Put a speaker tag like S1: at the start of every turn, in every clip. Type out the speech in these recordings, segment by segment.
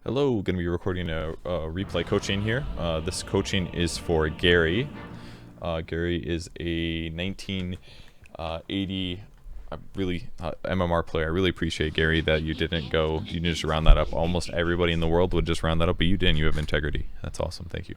S1: Hello, going to be recording a replay coaching here. This coaching is for Gary. Gary is a 1980 MMR player. I really appreciate, Gary, that you didn't go, you didn't just round that up. Almost everybody in the world would just round that up, but you didn't. You have integrity. That's awesome. Thank you.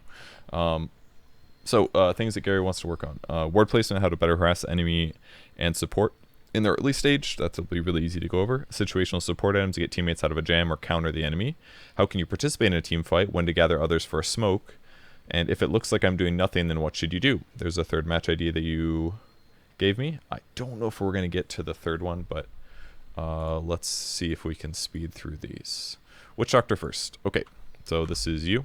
S1: Things that Gary wants to work on. Ward placement, how to better harass the enemy and support. In the early stage, that'll be really easy to go over. Situational support items to get teammates out of a jam or counter the enemy. How can you participate in a team fight? When to gather others for a smoke. And if it looks like I'm doing nothing, then what should you do? There's a third match idea that you gave me. I don't know if we're going to get to the third one, but let's see if we can speed through these. Witch Doctor first. Okay, so this is you.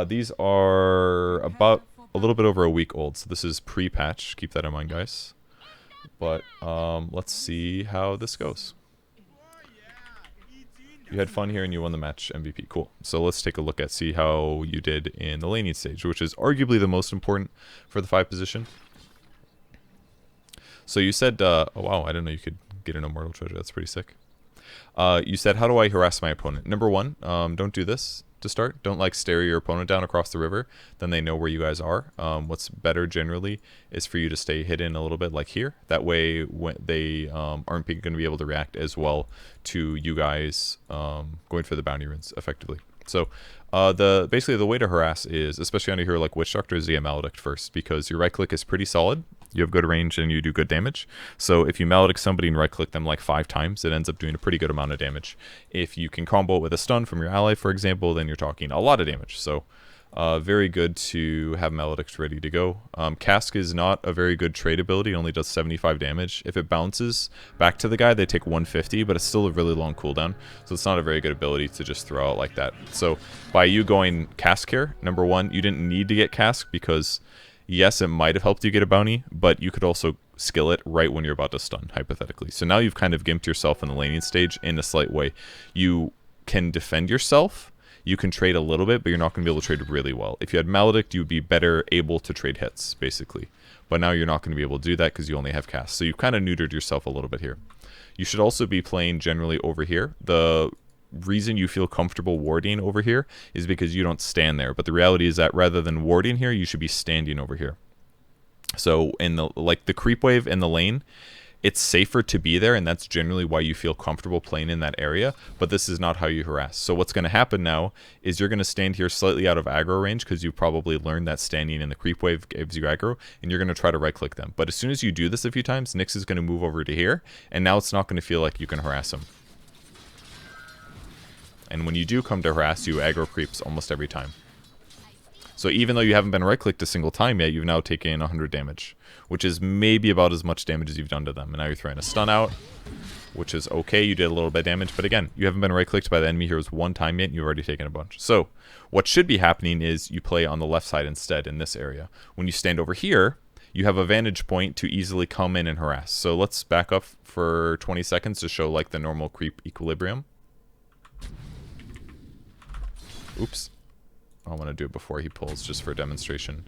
S1: These are about a little bit over a week old, so this is pre-patch. Keep that in mind, guys. But let's see how this goes. You had fun here and you won the match MVP. Cool. So let's take a look at see how you did in the laning stage, which is arguably the most important for the 5 position. So you said, oh wow, I didn't know you could get an immortal treasure. That's pretty sick. You said, how do I harass my opponent? Number 1, don't do this to start. Don't like stare your opponent down across the river. Then they know where you guys are. What's better generally is for you to stay hidden a little bit like here. That way when they aren't going to be able to react as well to you guys going for the bounty runes effectively. So basically the way to harass is, especially on a hero like Witch Doctor, is the Maledict first, because your right click is pretty solid. You have good range and you do good damage. So if you Maledict somebody and right click them like 5 times, it ends up doing a pretty good amount of damage. If you can combo it with a stun from your ally, for example, then you're talking a lot of damage. So very good to have Maledict ready to go. Cask is not a very good trade ability. It only does 75 damage. If it bounces back to the guy, they take 150, but it's still a really long cooldown. So it's not a very good ability to just throw out like that. So by you going Cask here, number 1, you didn't need to get Cask because yes, it might have helped you get a bounty, but you could also skill it right when you're about to stun, hypothetically. So now you've kind of gimped yourself in the laning stage in a slight way. You can defend yourself. You can trade a little bit, but you're not going to be able to trade really well. If you had Maledict, you would be better able to trade hits, basically. But now you're not going to be able to do that because you only have cast. So you've kind of neutered yourself a little bit here. You should also be playing generally over here. The reason you feel comfortable warding over here is because you don't stand there. But the reality is that rather than warding here, you should be standing over here. So in the creep wave in the lane, it's safer to be there, and that's generally why you feel comfortable playing in that area, but this is not how you harass. So what's going to happen now is you're going to stand here slightly out of aggro range because you probably learned that standing in the creep wave gives you aggro, and you're going to try to right click them. But as soon as you do this a few times, Nyx is going to move over to here, and now it's not going to feel like you can harass him. And when you do come to harass, you aggro creeps almost every time. So even though you haven't been right-clicked a single time yet, you've now taken 100 damage, which is maybe about as much damage as you've done to them. And now you're throwing a stun out, which is okay. You did a little bit of damage, but again, you haven't been right-clicked by the enemy heroes 1 time yet, and you've already taken a bunch. So what should be happening is you play on the left side instead in this area. When you stand over here, you have a vantage point to easily come in and harass. So let's back up for 20 seconds to show like the normal creep equilibrium. Oops. I want to do it before he pulls, just for demonstration.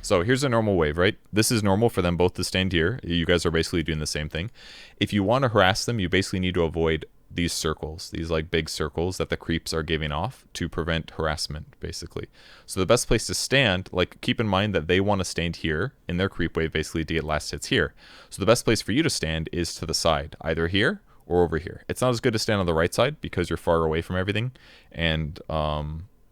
S1: So here's a normal wave, right? This is normal for them both to stand here. You guys are basically doing the same thing. If you want to harass them, you basically need to avoid these circles, these like big circles that the creeps are giving off to prevent harassment, basically. So the best place to stand, like keep in mind that they want to stand here in their creep wave basically to get last hits here. So the best place for you to stand is to the side, either here or over here. It's not as good to stand on the right side because you're far away from everything, and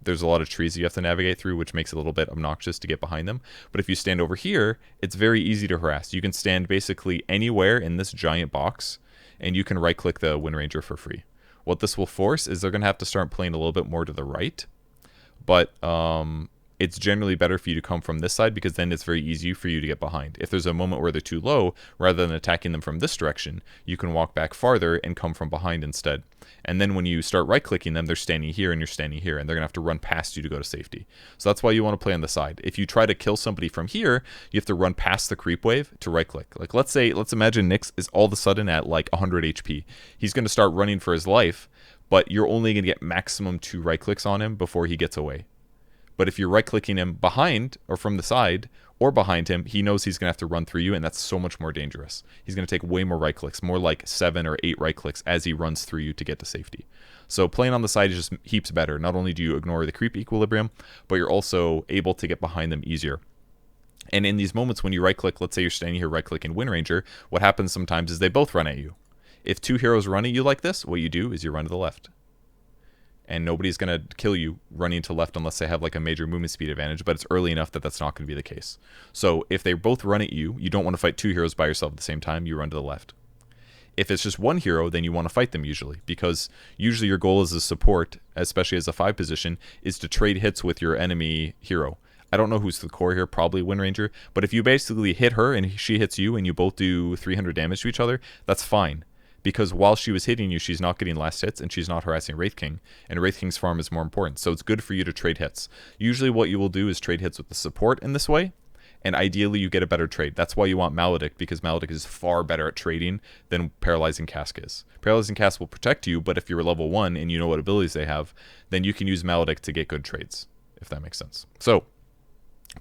S1: there's a lot of trees you have to navigate through, which makes it a little bit obnoxious to get behind them. But if you stand over here, it's very easy to harass. You can stand basically anywhere in this giant box, and you can right-click the Wind Ranger for free. What this will force is they're going to have to start playing a little bit more to the right, but it's generally better for you to come from this side because then it's very easy for you to get behind. If there's a moment where they're too low, rather than attacking them from this direction, you can walk back farther and come from behind instead. And then when you start right-clicking them, they're standing here and you're standing here, and they're going to have to run past you to go to safety. So that's why you want to play on the side. If you try to kill somebody from here, you have to run past the creep wave to right-click. Like let's imagine Nyx is all of a sudden at like 100 HP. He's going to start running for his life, but you're only going to get maximum 2 right-clicks on him before he gets away. But if you're right-clicking him behind or from the side or behind him, he knows he's going to have to run through you, and that's so much more dangerous. He's going to take way more right clicks, more like 7 or 8 right clicks as he runs through you to get to safety. So playing on the side is just heaps better. Not only do you ignore the creep equilibrium, but you're also able to get behind them easier. And in these moments when you right click, let's say you're standing here right click in Wind Ranger, what happens sometimes is they both run at you. If 2 heroes run at you like this, what you do is you run to the left. And nobody's going to kill you running to left unless they have like a major movement speed advantage, but it's early enough that that's not going to be the case. So if they both run at you, you don't want to fight 2 heroes by yourself at the same time, you run to the left. If it's just 1 hero, then you want to fight them usually, because usually your goal as a support, especially as a 5 position, is to trade hits with your enemy hero. I don't know who's the core here, probably Wind Ranger, but if you basically hit her and she hits you and you both do 300 damage to each other, that's fine. Because while she was hitting you, she's not getting last hits, and she's not harassing Wraith King, and Wraith King's farm is more important, so it's good for you to trade hits. Usually what you will do is trade hits with the support in this way, and ideally you get a better trade. That's why you want Maledict, because Maledict is far better at trading than Paralyzing Cask is. Paralyzing Cask will protect you, but if you're level 1 and you know what abilities they have, then you can use Maledict to get good trades, if that makes sense. So,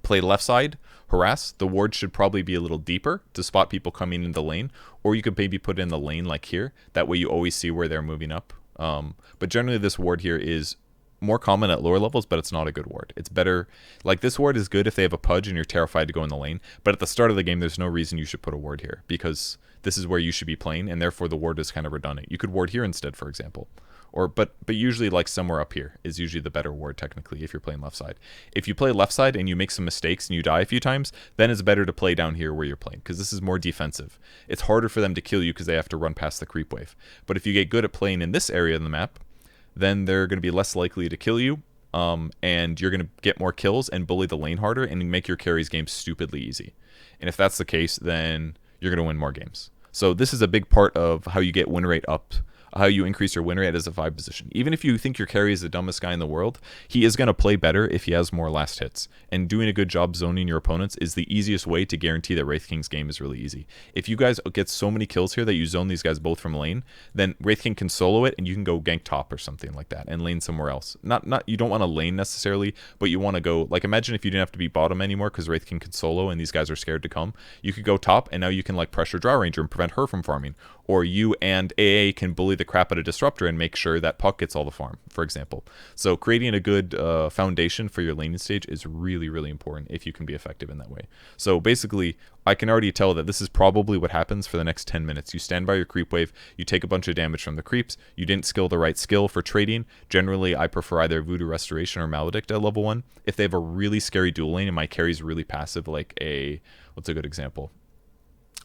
S1: play left side, harass. The ward should probably be a little deeper to spot people coming in the lane, or you could maybe put it in the lane like here. That way you always see where they're moving up. But generally this ward here is more common at lower levels, but it's not a good ward. It's better, like this ward is good if they have a Pudge and you're terrified to go in the lane, but at the start of the game there's no reason you should put a ward here, because this is where you should be playing, and therefore the ward is kind of redundant. You could ward here instead, for example. But usually like somewhere up here is usually the better ward technically if you're playing left side. If you play left side and you make some mistakes and you die a few times, then it's better to play down here where you're playing, because this is more defensive. It's harder for them to kill you because they have to run past the creep wave. But if you get good at playing in this area of the map, then they're going to be less likely to kill you, and you're going to get more kills and bully the lane harder and make your carries game stupidly easy. And if that's the case, then you're going to win more games. So this is a big part of how you get win rate up, how you increase your win rate as a 5 position. Even if you think your carry is the dumbest guy in the world, he is going to play better if he has more last hits. And doing a good job zoning your opponents is the easiest way to guarantee that Wraith King's game is really easy. If you guys get so many kills here that you zone these guys both from lane, then Wraith King can solo it and you can go gank top or something like that and lane somewhere else. Not you don't want to lane necessarily, but you want to go, like imagine if you didn't have to be bottom anymore because Wraith King can solo and these guys are scared to come. You could go top and now you can like pressure Drow Ranger and prevent her from farming. Or you and AA can bully the crap out of Disruptor and make sure that Puck gets all the farm, for example. So creating a good foundation for your laning stage is really, really important if you can be effective in that way. So basically, I can already tell that this is probably what happens for the next 10 minutes. You stand by your creep wave, you take a bunch of damage from the creeps, you didn't skill the right skill for trading. Generally, I prefer either Voodoo Restoration or Maledict at level 1. If they have a really scary dual lane and my carry's really passive, like what's a good example?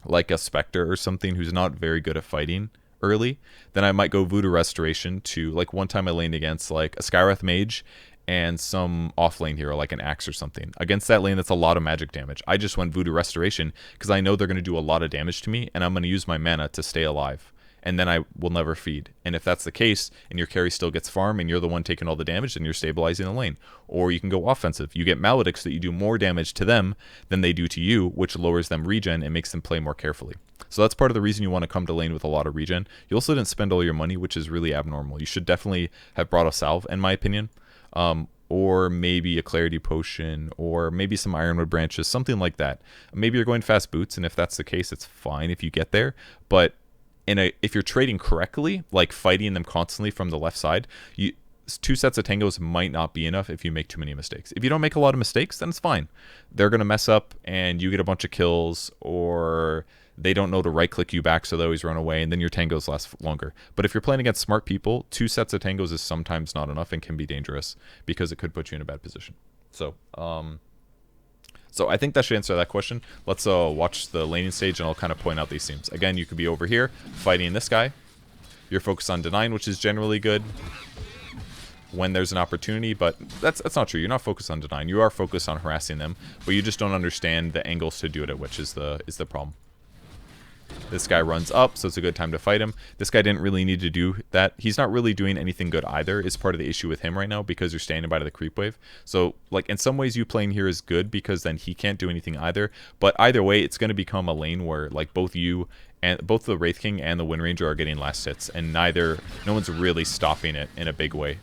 S1: Like a Spectre or something who's not very good at fighting early, then I might go Voodoo Restoration to, like one time I laned against like a Skywrath Mage and some off lane hero like an Axe or something. Against that lane that's a lot of magic damage, I just went Voodoo Restoration because I know they're going to do a lot of damage to me and I'm going to use my mana to stay alive. And then I will never feed. And if that's the case, and your carry still gets farm, and you're the one taking all the damage, then you're stabilizing the lane. Or you can go offensive. You get Maledict so that you do more damage to them than they do to you, which lowers them regen and makes them play more carefully. So that's part of the reason you want to come to lane with a lot of regen. You also didn't spend all your money, which is really abnormal. You should definitely have brought a salve, in my opinion. Or maybe a clarity potion, or maybe some ironwood branches, something like that. Maybe you're going fast boots, and if that's the case, it's fine if you get there. But if you're trading correctly, like fighting them constantly from the left side, 2 sets of tangos might not be enough if you make too many mistakes. If you don't make a lot of mistakes, then it's fine. They're going to mess up and you get a bunch of kills, or they don't know to right click you back so they always run away, and then your tangos last longer. But if you're playing against smart people, 2 sets of tangos is sometimes not enough and can be dangerous because it could put you in a bad position. So I think that should answer that question. Let's watch the laning stage and I'll kind of point out these themes. Again, you could be over here fighting this guy. You're focused on denying, which is generally good when there's an opportunity, but that's not true. You're not focused on denying. You are focused on harassing them, but you just don't understand the angles to do it at, which is the problem. This guy runs up, so it's a good time to fight him. This guy didn't really need to do that. He's not really doing anything good either. It's part of the issue with him right now because you're standing by the creep wave. So, like, in some ways you playing here is good because then he can't do anything either. But either way, it's going to become a lane where, like, both you and both the Wraith King and the Wind Ranger are getting last hits, and no one's really stopping it in a big way.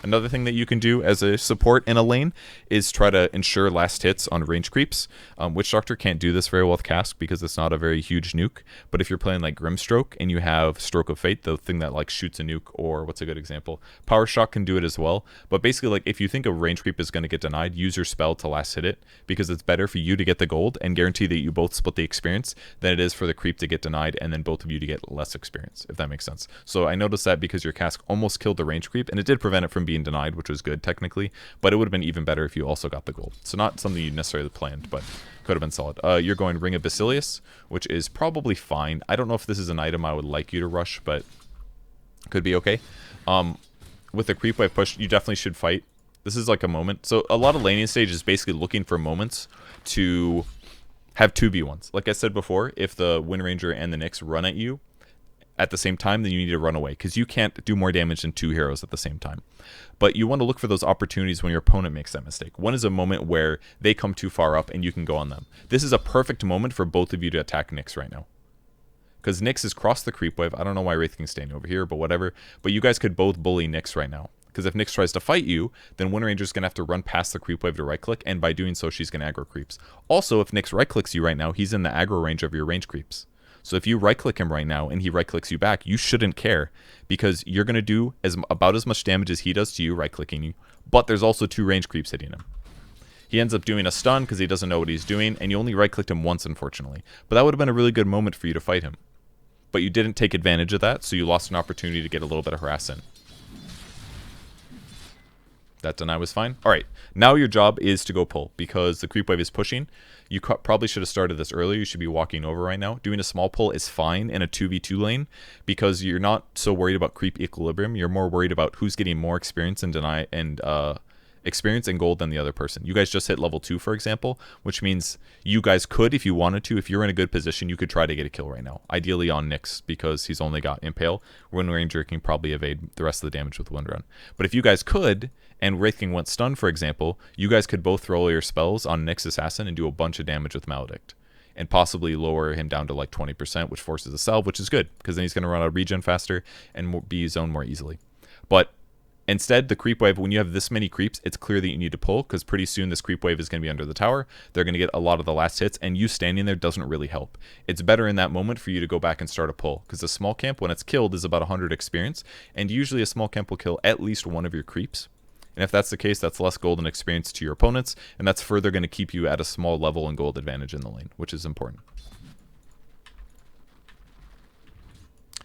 S1: Another thing that you can do as a support in a lane is try to ensure last hits on range creeps. Witch Doctor can't do this very well with Cask because it's not a very huge nuke. But if you're playing like Grimstroke and you have Stroke of Fate, the thing that like shoots a nuke, or what's a good example? Power Shock can do it as well. But basically, like if you think a range creep is going to get denied, use your spell to last hit it, because it's better for you to get the gold and guarantee that you both split the experience than it is for the creep to get denied and then both of you to get less experience, if that makes sense. So I noticed that because your Cask almost killed the range creep, and it did prevent it from being denied, which was good technically, but it would have been even better if you also got the gold. So not something you necessarily planned, but could have been solid. You're going Ring of Basilius, which is probably fine. I don't know if this is an item I would like you to rush, but could be okay. With the creep wave push, you definitely should fight. This is like a moment. So a lot of laning stage is basically looking for moments to have 2v1s. Like I said before, if the Wind Ranger and the Nyx run at you at the same time, then you need to run away, because you can't do more damage than 2 heroes at the same time. But you want to look for those opportunities when your opponent makes that mistake. One is a moment where they come too far up and you can go on them. This is a perfect moment for both of you to attack Nyx right now, because Nyx has crossed the creep wave. I don't know why Wraith King's staying over here, but whatever. But you guys could both bully Nyx right now, because if Nyx tries to fight you, then Wind Ranger's going to have to run past the creep wave to right-click, and by doing so, she's going to aggro creeps. Also, if Nyx right-clicks you right now, he's in the aggro range of your range creeps. So if you right-click him right now and he right-clicks you back, you shouldn't care, because you're going to do about as much damage as he does to you right-clicking you, but there's also 2 range creeps hitting him. He ends up doing a stun because he doesn't know what he's doing, and you only right-clicked him once, unfortunately. But that would have been a really good moment for you to fight him. But you didn't take advantage of that, so you lost an opportunity to get a little bit of harass in. That deny was fine. All right, now your job is to go pull, because the creep wave is pushing. You probably should have started this earlier. You should be walking over right now. Doing a small pull is fine in a 2v2 lane, because you're not so worried about creep equilibrium. You're more worried about who's getting more experience and experience and gold than the other person. You guys just hit level 2, for example, which means you guys could, if you wanted to, if you're in a good position, you could try to get a kill right now. Ideally on Nyx, because he's only got Impale. Wind Ranger can probably evade the rest of the damage with Wind Run. But if you guys could, and Wraith King went stun, for example, you guys could both throw all your spells on Nyx Assassin and do a bunch of damage with Maledict, and possibly lower him down to like 20%, which forces a salve, which is good, because then he's going to run out of regen faster and be zoned more easily. But instead, the creep wave, when you have this many creeps, it's clear that you need to pull, because pretty soon this creep wave is going to be under the tower. They're going to get a lot of the last hits, and you standing there doesn't really help. It's better in that moment for you to go back and start a pull, because a small camp, when it's killed, is about 100 experience, and usually a small camp will kill at least one of your creeps. And if that's the case, that's less golden experience to your opponents, and that's further going to keep you at a small level and gold advantage in the lane, which is important.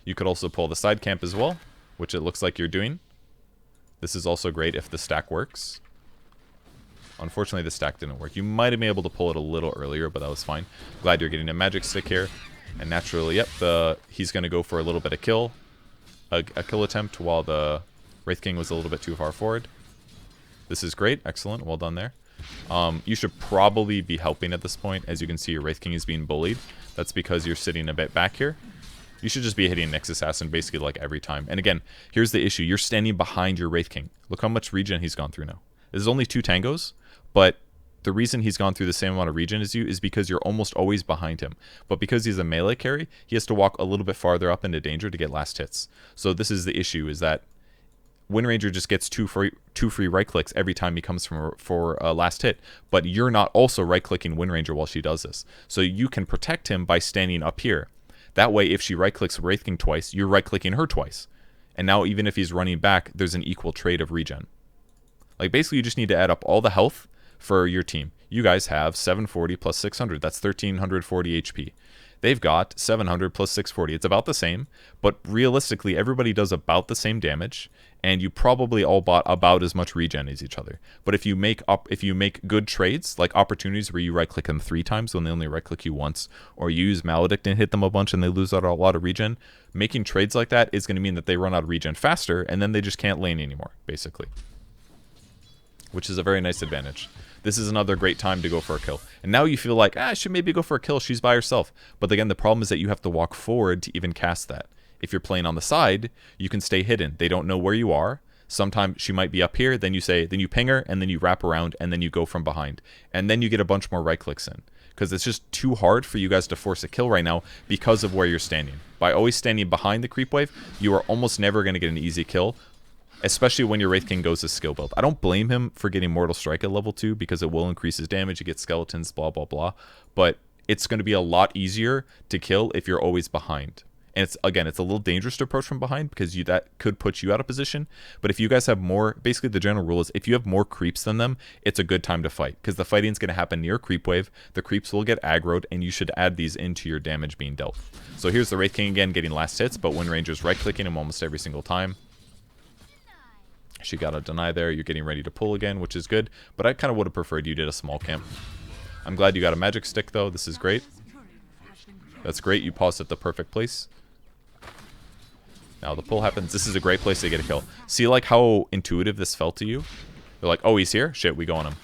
S1: You could also pull the side camp as well, which it looks like you're doing. This is also great if the stack works. Unfortunately, the stack didn't work. You might have been able to pull it a little earlier, but that was fine. Glad you're getting a magic stick here. And naturally, yep, he's going to go for a little bit of kill. A kill attempt while the Wraith King was a little bit too far forward. This is great. Excellent. Well done there. You should probably be helping at this point. As you can see, your Wraith King is being bullied. That's because you're sitting a bit back here. You should just be hitting Nyx Assassin basically like every time. And again, here's the issue. You're standing behind your Wraith King. Look how much regen he's gone through now. This is only 2 tangos, but the reason he's gone through the same amount of regen as you is because you're almost always behind him. But because he's a melee carry, he has to walk a little bit farther up into danger to get last hits. So this is the issue, is that Wind Ranger just gets two free right clicks every time he comes for a last hit, but you're not also right clicking Wind Ranger while she does this. So you can protect him by standing up here. That way, if she right clicks Wraith King twice, you're right clicking her twice. And now even if he's running back, there's an equal trade of regen. Like basically you just need to add up all the health for your team. You guys have 740 plus 600. That's 1340 HP. They've got 700 plus 640. It's about the same, but realistically, everybody does about the same damage, and you probably all bought about as much regen as each other. But if you make good trades, like opportunities where you right-click them 3 times when they only right-click you once, or you use Maledict and hit them a bunch and they lose out a lot of regen, making trades like that is going to mean that they run out of regen faster, and then they just can't lane anymore, basically. Which is a very nice advantage. This is another great time to go for a kill. And now you feel like, I should maybe go for a kill. She's by herself. But again, the problem is that you have to walk forward to even cast that. If you're playing on the side, you can stay hidden. They don't know where you are. Sometimes she might be up here. Then you ping her, and then you wrap around, and then you go from behind. And then you get a bunch more right clicks in. Because it's just too hard for you guys to force a kill right now because of where you're standing. By always standing behind the creep wave, you are almost never going to get an easy kill. especially when your Wraith King goes as skill build. I don't blame him for getting Mortal Strike at level 2 because it will increase his damage, you get skeletons, blah, blah, blah. But it's going to be a lot easier to kill if you're always behind. And it's, again, it's a little dangerous to approach from behind because that could put you out of position. But if you guys have more, basically the general rule is if you have more creeps than them, it's a good time to fight because the fighting is going to happen near creep wave. The creeps will get aggroed and you should add these into your damage being dealt. So here's the Wraith King again getting last hits, but Wind Ranger's right-clicking him almost every single time. She got a deny there. You're getting ready to pull again, which is good. But I kind of would have preferred you did a small camp. I'm glad you got a magic stick though. This is great. That's great. You paused at the perfect place. Now the pull happens. This is a great place to get a kill. See like how intuitive this felt to you? You're like, oh, he's here? Shit, we go on him.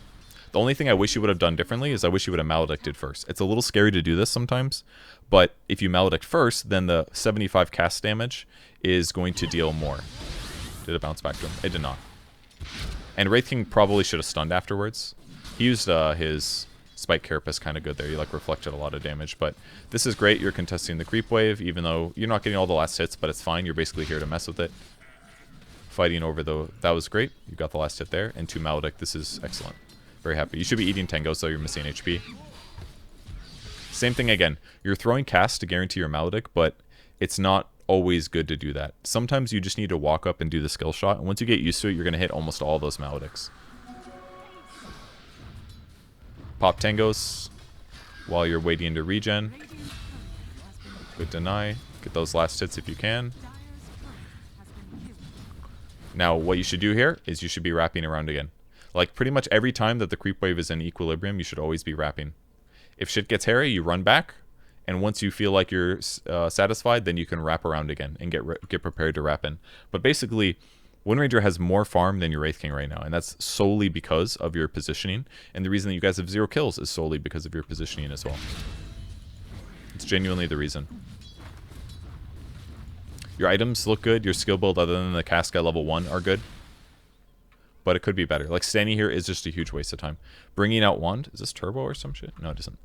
S1: The only thing I wish you would have done differently is I wish you would have maledicted first. It's a little scary to do this sometimes, but if you maledict first, then the 75 cast damage is going to deal more. Did it bounce back to him? It did not. And Wraith King probably should have stunned afterwards. He used his Spike Carapace kind of good there. You like reflected a lot of damage, but this is great. You're contesting the creep wave, even though you're not getting all the last hits, but it's fine. You're basically here to mess with it. Fighting over that was great. You got the last hit there, and 2 Maledict. This is excellent. Very happy. You should be eating Tango, so you're missing HP. Same thing again. You're throwing cast to guarantee your Maledict, but it's not always good to do that. Sometimes you just need to walk up and do the skill shot, and once you get used to it, you're going to hit almost all those Maledicts. Pop Tangos while you're waiting to regen. Good deny. Get those last hits if you can. Now, what you should do here is you should be wrapping around again. Like, pretty much every time that the creep wave is in equilibrium, you should always be wrapping. If shit gets hairy, you run back. And once you feel like you're satisfied, then you can wrap around again and get prepared to wrap in. But basically, Wind Ranger has more farm than your Wraith King right now, and that's solely because of your positioning. And the reason that you guys have 0 kills is solely because of your positioning as well. It's genuinely the reason. Your items look good. Your skill build, other than the cast at level 1, are good. But it could be better. Like, standing here is just a huge waste of time. Bringing out Wand. Is this turbo or some shit? No, it isn't.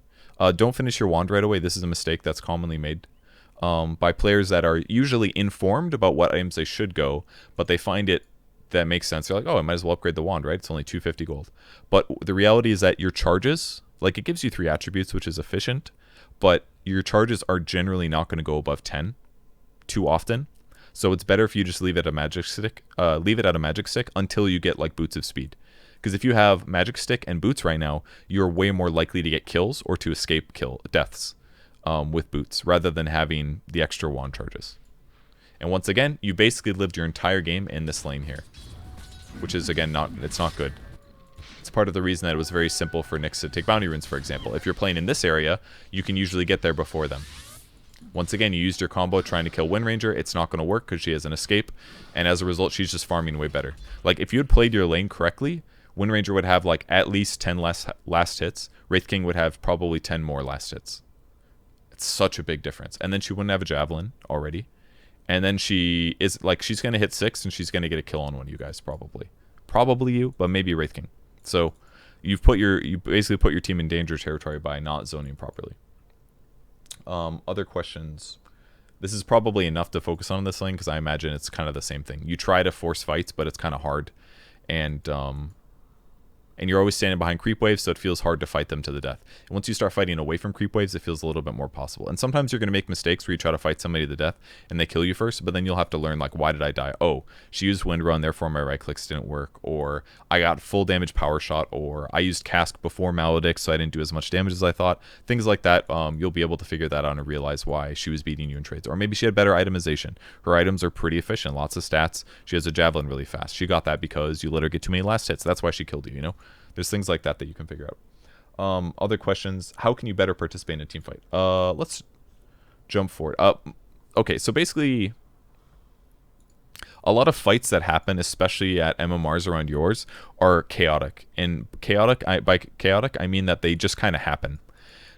S1: Don't finish your Wand right away. This is a mistake that's commonly made by players that are usually informed about what items they should go, but they find it that makes sense. They're like, oh, I might as well upgrade the Wand, right? It's only 250 gold. But the reality is that your charges, like, it gives you 3 attributes, which is efficient, but your charges are generally not going to go above 10 too often. So it's better if you just leave it at a magic stick, until you get like Boots of Speed. Because if you have Magic Stick and Boots right now, you're way more likely to get kills or to escape deaths with Boots, rather than having the extra Wand charges. And once again, you basically lived your entire game in this lane here, which is, again, it's not good. It's part of the reason that it was very simple for Nyx to take bounty runes, for example. If you're playing in this area, you can usually get there before them. Once again, you used your combo trying to kill Wind Ranger. It's not going to work because she has an escape, and as a result, she's just farming way better. Like, if you had played your lane correctly, Wind Ranger would have like at least 10 less last hits. Wraith King would have probably 10 more last hits. It's such a big difference. And then she wouldn't have a javelin already. And then she is like, she's going to hit 6 and she's going to get a kill on one of you guys probably. Probably you, but maybe Wraith King. So you basically put your team in danger territory by not zoning properly. Other questions. This is probably enough to focus on in this lane because I imagine it's kind of the same thing. You try to force fights, but it's kind of hard. And you're always standing behind creep waves, so it feels hard to fight them to the death. And once you start fighting away from creep waves, it feels a little bit more possible. And sometimes you're going to make mistakes where you try to fight somebody to the death, and they kill you first, but then you'll have to learn, like, why did I die? Oh, she used Wind Run, therefore my right clicks didn't work, or I got full damage power shot, or I used Cask before Maledict, so I didn't do as much damage as I thought. Things like that, you'll be able to figure that out and realize why she was beating you in trades. Or maybe she had better itemization. Her items are pretty efficient, lots of stats. She has a javelin really fast. She got that because you let her get too many last hits. That's why she killed you, you know? There's things like that that you can figure out. Other questions. How can you better participate in a team fight? Let's jump forward. Okay, so basically, a lot of fights that happen, especially at MMRs around yours, are chaotic. And by chaotic, I mean that they just kind of happen.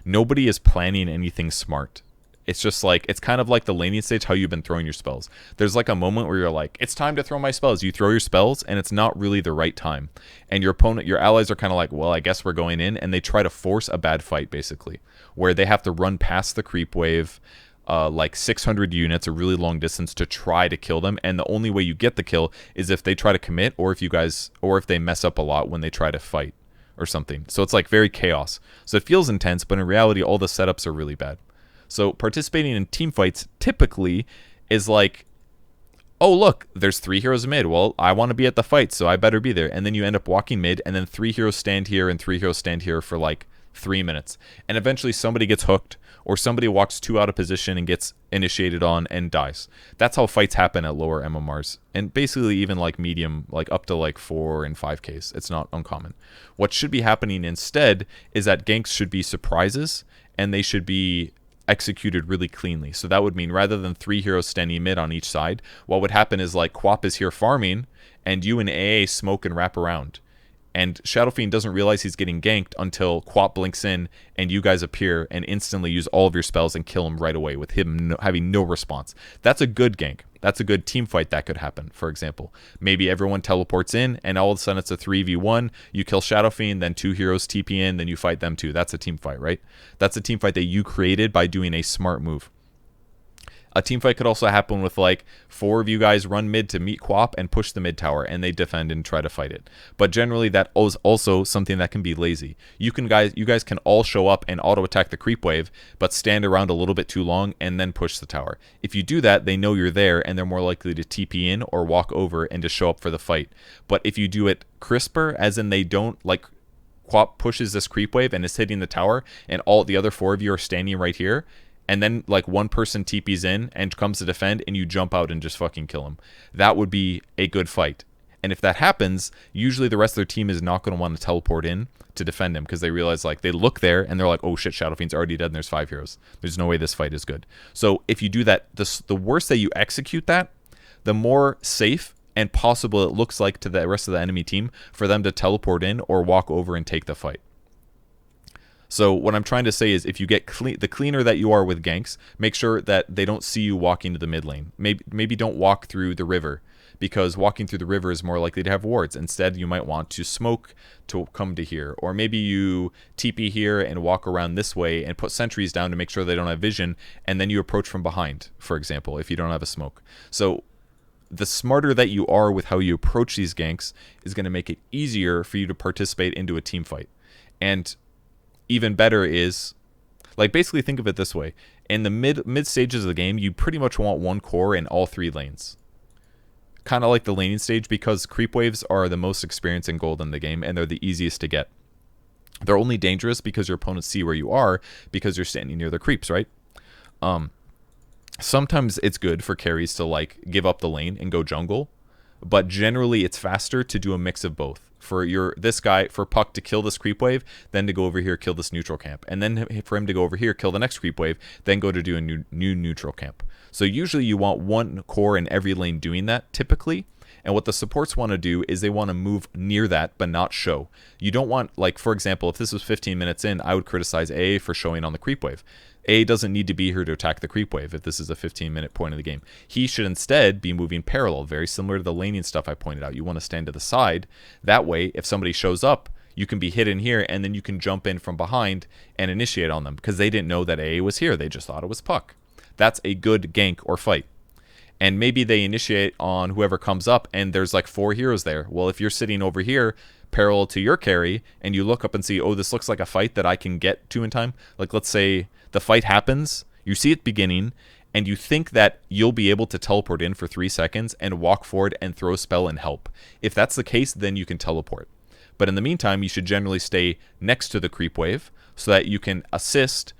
S1: Nobody is planning anything smart. It's just like, it's kind of like the laning stage, how you've been throwing your spells. There's like a moment where you're like, it's time to throw my spells. You throw your spells, and it's not really the right time. And your opponent, your allies are kind of like, well, I guess we're going in. And they try to force a bad fight, basically, where they have to run past the creep wave. like 600 units, a really long distance, to try to kill them. And the only way you get the kill is if they try to commit, or if they mess up a lot when they try to fight or something. So it's like very chaos. So it feels intense, but in reality, all the setups are really bad. So participating in team fights typically is like, oh, look, there's 3 heroes mid. Well, I want to be at the fight, so I better be there. And then you end up walking mid, and then 3 heroes stand here and 3 heroes stand here for like 3 minutes. And eventually somebody gets hooked, or somebody walks too out of position and gets initiated on and dies. That's how fights happen at lower MMRs. And basically even like medium, like up to like 4 and 5Ks. It's not uncommon. What should be happening instead is that ganks should be surprises, and they should be executed really cleanly. So that would mean rather than 3 heroes standing mid on each side, what would happen is like Quap is here farming, and you and AA smoke and wrap around. And Shadow Fiend doesn't realize he's getting ganked until Quap blinks in and you guys appear and instantly use all of your spells and kill him right away with him having no response. That's a good gank. That's a good team fight that could happen, for example. Maybe everyone teleports in and all of a sudden it's a 3v1. You kill Shadow Fiend, then 2 heroes TP in, then you fight them too. That's a team fight, right? That's a team fight that you created by doing a smart move. A team fight could also happen with like 4 of you guys run mid to meet Quap and push the mid tower, and they defend and try to fight it. But generally that is also something that can be lazy. You guys can all show up and auto attack the creep wave, but stand around a little bit too long and then push the tower. If you do that, they know you're there and they're more likely to TP in or walk over and just show up for the fight. But if you do it crisper, as in they don't, like Quap pushes this creep wave and is hitting the tower and all the other 4 of you are standing right here, and then like one person TPs in and comes to defend and you jump out and just fucking kill him. That would be a good fight. And if that happens, usually the rest of their team is not going to want to teleport in to defend him, because they realize, like, they look there and they're like, oh shit, Shadow Fiend's already dead and there's 5 heroes. There's no way this fight is good. So if you do that, the worse that you execute that, the more safe and possible it looks like to the rest of the enemy team for them to teleport in or walk over and take the fight. So what I'm trying to say is, if you get the cleaner that you are with ganks, make sure that they don't see you walking to the mid lane. Maybe don't walk through the river, because walking through the river is more likely to have wards. Instead, you might want to smoke to come to here. Or maybe you TP here and walk around this way and put sentries down to make sure they don't have vision, and then you approach from behind, for example, if you don't have a smoke. So the smarter that you are with how you approach these ganks is going to make it easier for you to participate into a team fight. And even better is, like, basically think of it this way. In the mid stages of the game, you pretty much want 1 core in all 3 lanes. Kind of like the laning stage, because creep waves are the most experience in gold in the game, and they're the easiest to get. They're only dangerous because your opponents see where you are, because you're standing near the creeps, right? Sometimes it's good for carries to, like, give up the lane and go jungle, but generally it's faster to do a mix of both. For Puck to kill this creep wave, then to go over here, kill this neutral camp, and then for him to go over here, kill the next creep wave, then go to do a new neutral camp. So usually you want 1 core in every lane doing that, typically. And what the supports want to do is they want to move near that, but not show. You don't want, like, for example, if this was 15 minutes in, I would criticize AA for showing on the creep wave. AA doesn't need to be here to attack the creep wave if this is a 15-minute point of the game. He should instead be moving parallel, very similar to the laning stuff I pointed out. You want to stand to the side. That way, if somebody shows up, you can be hidden here, and then you can jump in from behind and initiate on them, because they didn't know that AA was here. They just thought it was Puck. That's a good gank or fight. And maybe they initiate on whoever comes up, and there's like 4 heroes there. Well, if you're sitting over here parallel to your carry, and you look up and see, oh, this looks like a fight that I can get to in time. Like, let's say the fight happens, you see it beginning, and you think that you'll be able to teleport in for 3 seconds and walk forward and throw a spell and help. If that's the case, then you can teleport. But in the meantime, you should generally stay next to the creep wave so that you can assist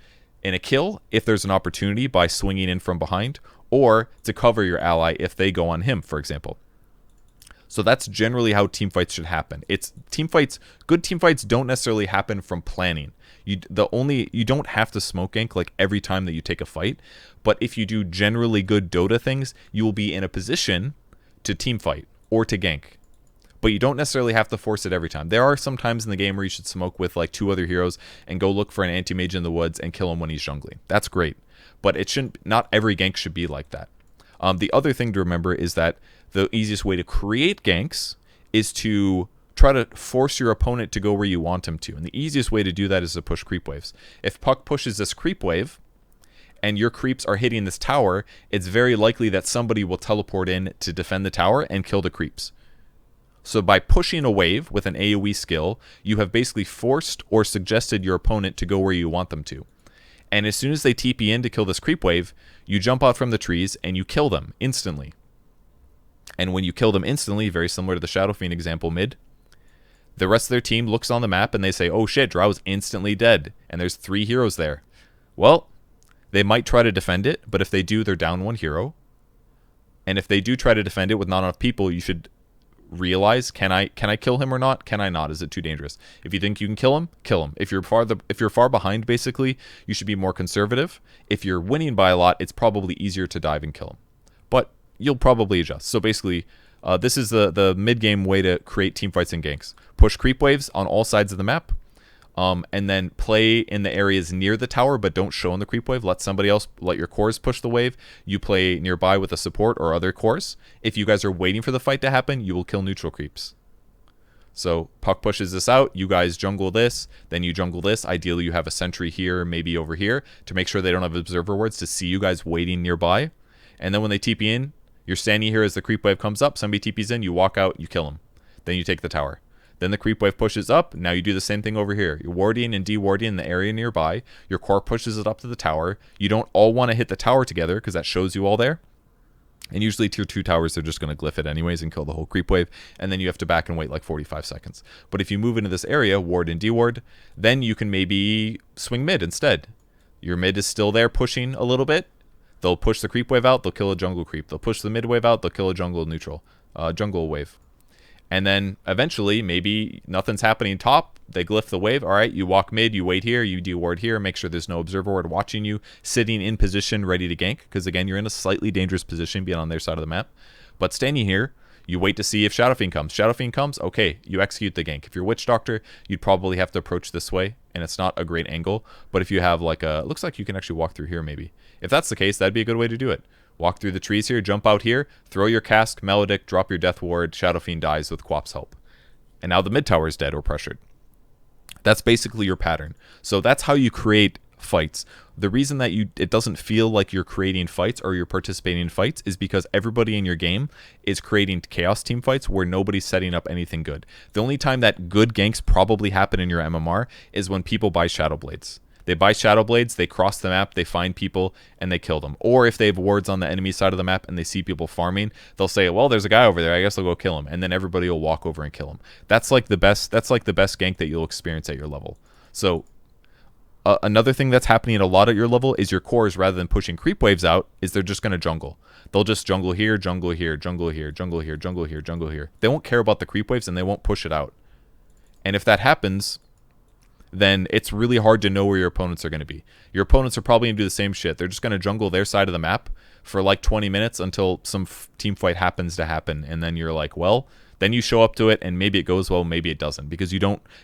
S1: in a kill if there's an opportunity by swinging in from behind, or to cover your ally if they go on him, for example. So that's generally how teamfights should happen. Good teamfights don't necessarily happen from planning. You don't have to smoke gank like every time that you take a fight, but if you do generally good Dota things, you will be in a position to teamfight or to gank. But you don't necessarily have to force it every time. There are some times in the game where you should smoke with like 2 other heroes and go look for an anti-mage in the woods and kill him when he's jungling. That's great. But not every gank should be like that. The other thing to remember is that the easiest way to create ganks is to try to force your opponent to go where you want him to. And the easiest way to do that is to push creep waves. If Puck pushes this creep wave, and your creeps are hitting this tower, it's very likely that somebody will teleport in to defend the tower and kill the creeps. So by pushing a wave with an AoE skill, you have basically forced or suggested your opponent to go where you want them to. And as soon as they TP in to kill this creep wave, you jump out from the trees and you kill them instantly. And when you kill them instantly, very similar to the Shadow Fiend example mid, the rest of their team looks on the map and they say, oh shit, Drow's instantly dead. And there's 3 heroes there. Well, they might try to defend it, but if they do, they're down 1 hero. And if they do try to defend it with not enough people, you should realize, can I kill him or not? Can I not? Is it too dangerous? If you think you can kill him, kill him. If you're far behind, basically, you should be more conservative. If you're winning by a lot, it's probably easier to dive and kill him. But you'll probably adjust. So basically, this is the mid-game way to create team fights and ganks. Push creep waves on all sides of the map, and then play in the areas near the tower, but don't show in the creep wave. Let your cores push the wave. You play nearby with a support or other cores. If you guys are waiting for the fight to happen, you will kill neutral creeps. So Puck pushes this out. You guys jungle this, then you jungle this. Ideally, you have a sentry here, maybe over here, to make sure they don't have observer wards to see you guys waiting nearby. And then when they TP in, you're standing here as the creep wave comes up. Somebody TPs in, you walk out, you kill them. Then you take the tower. Then the creep wave pushes up. Now you do the same thing over here. You're warding and dewarding in the area nearby. Your core pushes it up to the tower. You don't all want to hit the tower together because that shows you all there. And usually tier 2 towers, they're just going to glyph it anyways and kill the whole creep wave. And then you have to back and wait like 45 seconds. But if you move into this area, ward and deward, then you can maybe swing mid instead. Your mid is still there pushing a little bit. They'll push the creep wave out. They'll kill a jungle creep. They'll push the mid wave out. They'll kill a jungle wave. And then eventually, maybe nothing's happening top. They glyph the wave. All right, you walk mid, you wait here, you deward here, make sure there's no observer ward watching you, sitting in position, ready to gank. Because again, you're in a slightly dangerous position being on their side of the map. But standing here, you wait to see if Shadow Fiend comes. Shadow Fiend comes, okay, you execute the gank. If you're Witch Doctor, you'd probably have to approach this way, and it's not a great angle. But if you have like looks like you can actually walk through here maybe. If that's the case, that'd be a good way to do it. Walk through the trees here, jump out here, throw your cask, Melodic, drop your Death Ward, Shadow Fiend dies with Quap's help. And now the mid tower is dead or pressured. That's basically your pattern. So that's how you create fights. The reason that it doesn't feel like you're creating fights or you're participating in fights is because everybody in your game is creating chaos team fights where nobody's setting up anything good. The only time that good ganks probably happen in your MMR is when people buy Shadow Blades. They buy Shadow Blades, they cross the map, they find people, and they kill them. Or if they have wards on the enemy side of the map and they see people farming, they'll say, well, there's a guy over there, I guess I'll go kill him. And then everybody will walk over and kill him. That's like the best gank that you'll experience at your level. So another thing that's happening at a lot at your level is your cores, rather than pushing creep waves out, is they're just going to jungle. They'll just jungle here, jungle here, jungle here, jungle here, jungle here, jungle here. They won't care about the creep waves and they won't push it out. And if that happens, then it's really hard to know where your opponents are going to be. Your opponents are probably going to do the same shit. They're just going to jungle their side of the map for like 20 minutes until some team fight happens to happen. And then you're like, well, then you show up to it and maybe it goes well, maybe it doesn't. Because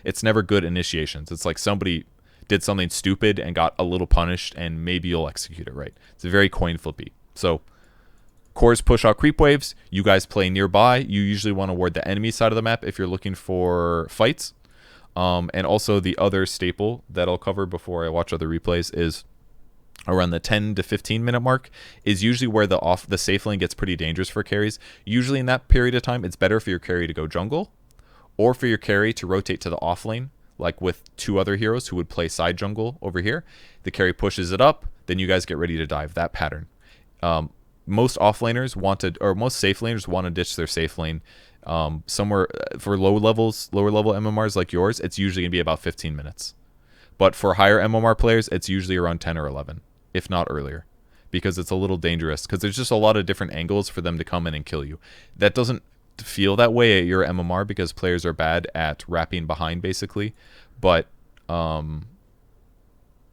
S1: it's never good initiations. It's like somebody did something stupid and got a little punished and maybe you'll execute it right. It's a very coin flippy. So cores push out creep waves. You guys play nearby. You usually want to ward the enemy side of the map if you're looking for fights. And also the other staple that I'll cover before I watch other replays is around the 10 to 15 minute mark is usually where the safe lane gets pretty dangerous for carries. Usually in that period of time, it's better for your carry to go jungle or for your carry to rotate to the off lane, like with 2 other heroes who would play side jungle over here. The carry pushes it up, then you guys get ready to dive. That pattern. Most offlaners most safe laners want to ditch their safe lane. Somewhere for lower level MMRs like yours, it's usually gonna be about 15 minutes. But for higher MMR players, it's usually around 10 or 11, if not earlier, because it's a little dangerous. Because there's just a lot of different angles for them to come in and kill you. That doesn't feel that way at your MMR because players are bad at wrapping behind, basically. But yeah,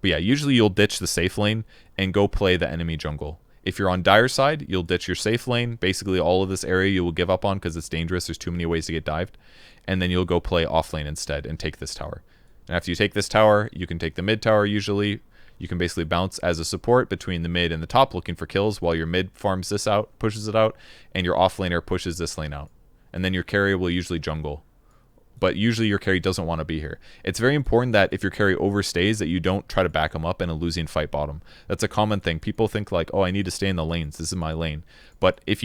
S1: usually you'll ditch the safe lane and go play the enemy jungle. If you're on Dire side, you'll ditch your safe lane. Basically, all of this area you will give up on because it's dangerous. There's too many ways to get dived. And then you'll go play off lane instead and take this tower. And after you take this tower, you can take the mid tower usually. You can basically bounce as a support between the mid and the top looking for kills while your mid farms this out, pushes it out, and your off laner pushes this lane out. And then your carry will usually jungle but usually your carry doesn't want to be here. It's very important that if your carry overstays that you don't try to back them up in a losing fight bottom. That's a common thing. People think like, oh, I need to stay in the lanes. This is my lane. But if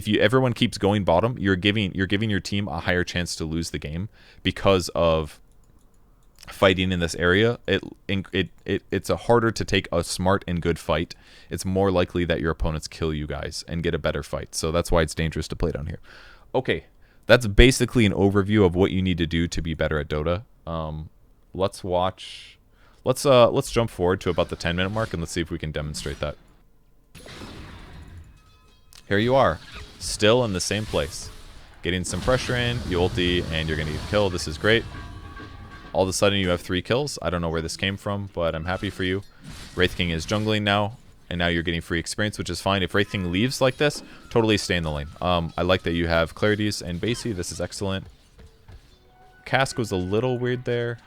S1: everyone keeps going bottom, you're giving your team a higher chance to lose the game because of fighting in this area. It's a harder to take a smart and good fight. It's more likely that your opponents kill you guys and get a better fight. So that's why it's dangerous to play down here. Okay. That's basically an overview of what you need to do to be better at Dota. Let's jump forward to about the 10-minute mark and let's see if we can demonstrate that. Here you are, still in the same place. Getting some pressure in, you ulti, and you're gonna get killed. This is great. All of a sudden you have 3 kills. I don't know where this came from, but I'm happy for you. Wraith King is jungling now. And now you're getting free experience, which is fine. If Wraith King leaves like this, totally stay in the lane. I like that you have Clarities and Basie. This is excellent. Cask was a little weird there.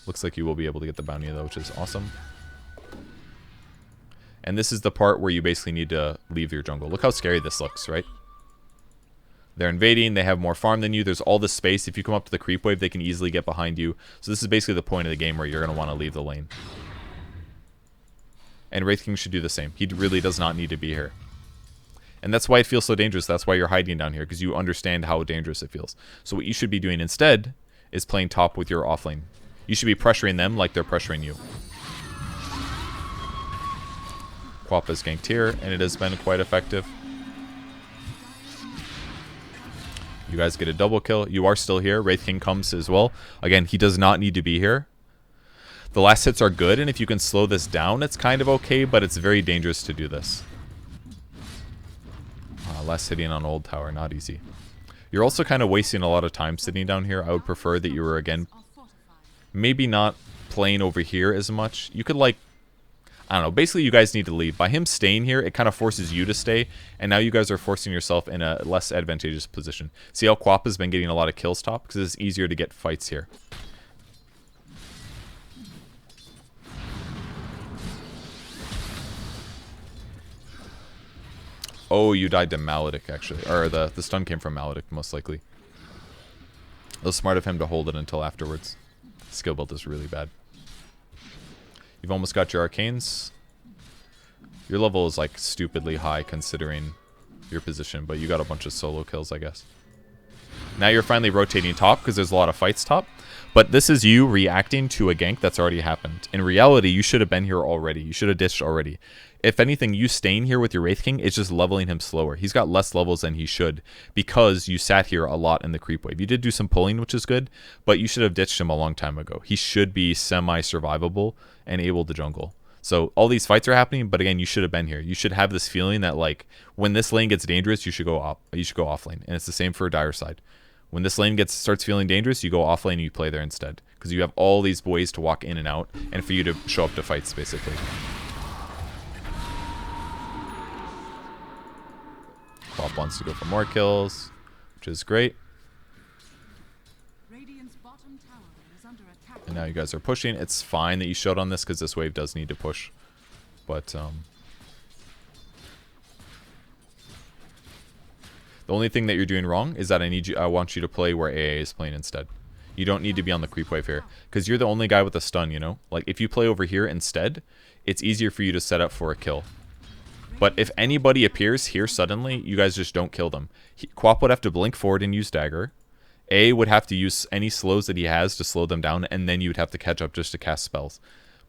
S1: Looks like you will be able to get the bounty though, which is awesome. And this is the part where you basically need to leave your jungle. Look how scary this looks, right? They're invading. They have more farm than you. There's all this space. If you come up to the creep wave, they can easily get behind you. So this is basically the point of the game where you're going to want to leave the lane. And Wraith King should do the same. He really does not need to be here. And that's why it feels so dangerous. That's why you're hiding down here, because you understand how dangerous it feels. So what you should be doing instead is playing top with your offlane. You should be pressuring them like they're pressuring you. Quappa's ganked here, and it has been quite effective. You guys get a double kill. You are still here. Wraith King comes as well. Again, he does not need to be here. The last hits are good, and if you can slow this down, it's kind of okay, but it's very dangerous to do this. Last hitting on old tower, not easy. You're also kind of wasting a lot of time sitting down here. I would prefer that you were, again, maybe not playing over here as much. You could, like, I don't know. Basically, you guys need to leave. By him staying here, it kind of forces you to stay, and now you guys are forcing yourself in a less advantageous position. See how Quappa's been getting a lot of kills top? Because it's easier to get fights here. Oh, you died to Maledic, actually. Or the stun came from Maledic, most likely. It was smart of him to hold it until afterwards. Skill build is really bad. You've almost got your arcanes. Your level is, like, stupidly high considering your position, but you got a bunch of solo kills, I guess. Now you're finally rotating top because there's a lot of fights top. But this is you reacting to a gank that's already happened. In reality, you should have been here already. You should have dished already. If anything, you staying here with your Wraith King is just leveling him slower. He's got less levels than he should because you sat here a lot in the creep wave. You did do some pulling, which is good, but you should have ditched him a long time ago. He should be semi-survivable and able to jungle. So all these fights are happening, but again, you should have been here. You should have this feeling that, like, when this lane gets dangerous, you should go off lane. And it's the same for dire side. When this lane starts feeling dangerous, you go off lane and you play there instead. Because you have all these ways to walk in and out, and for you to show up to fights, basically. Quap wants to go for more kills, which is great. And now you guys are pushing. It's fine that you showed on this, because this wave does need to push. But, the only thing that you're doing wrong is that I want you to play where AA is playing instead. You don't need to be on the creep wave here, because you're the only guy with a stun, you know? Like, if you play over here instead, it's easier for you to set up for a kill. But if anybody appears here suddenly, you guys just don't kill them. Quap would have to blink forward and use dagger. A would have to use any slows that he has to slow them down, and then you'd have to catch up just to cast spells.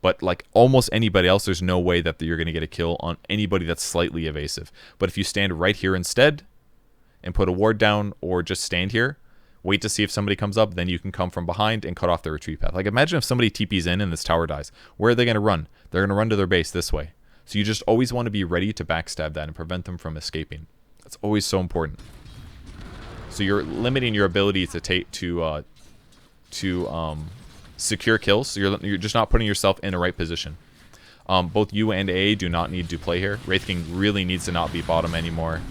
S1: But like almost anybody else, there's no way that you're going to get a kill on anybody that's slightly evasive. But if you stand right here instead and put a ward down, or just stand here, wait to see if somebody comes up, then you can come from behind and cut off the retreat path. Like, imagine if somebody TPs in and this tower dies. Where are they going to run? They're going to run to their base this way. So you just always want to be ready to backstab that and prevent them from escaping. That's always so important. So you're limiting your ability to secure kills. So you're just not putting yourself in the right position. Both you and AA do not need to play here. Wraith King really needs to not be bottom anymore.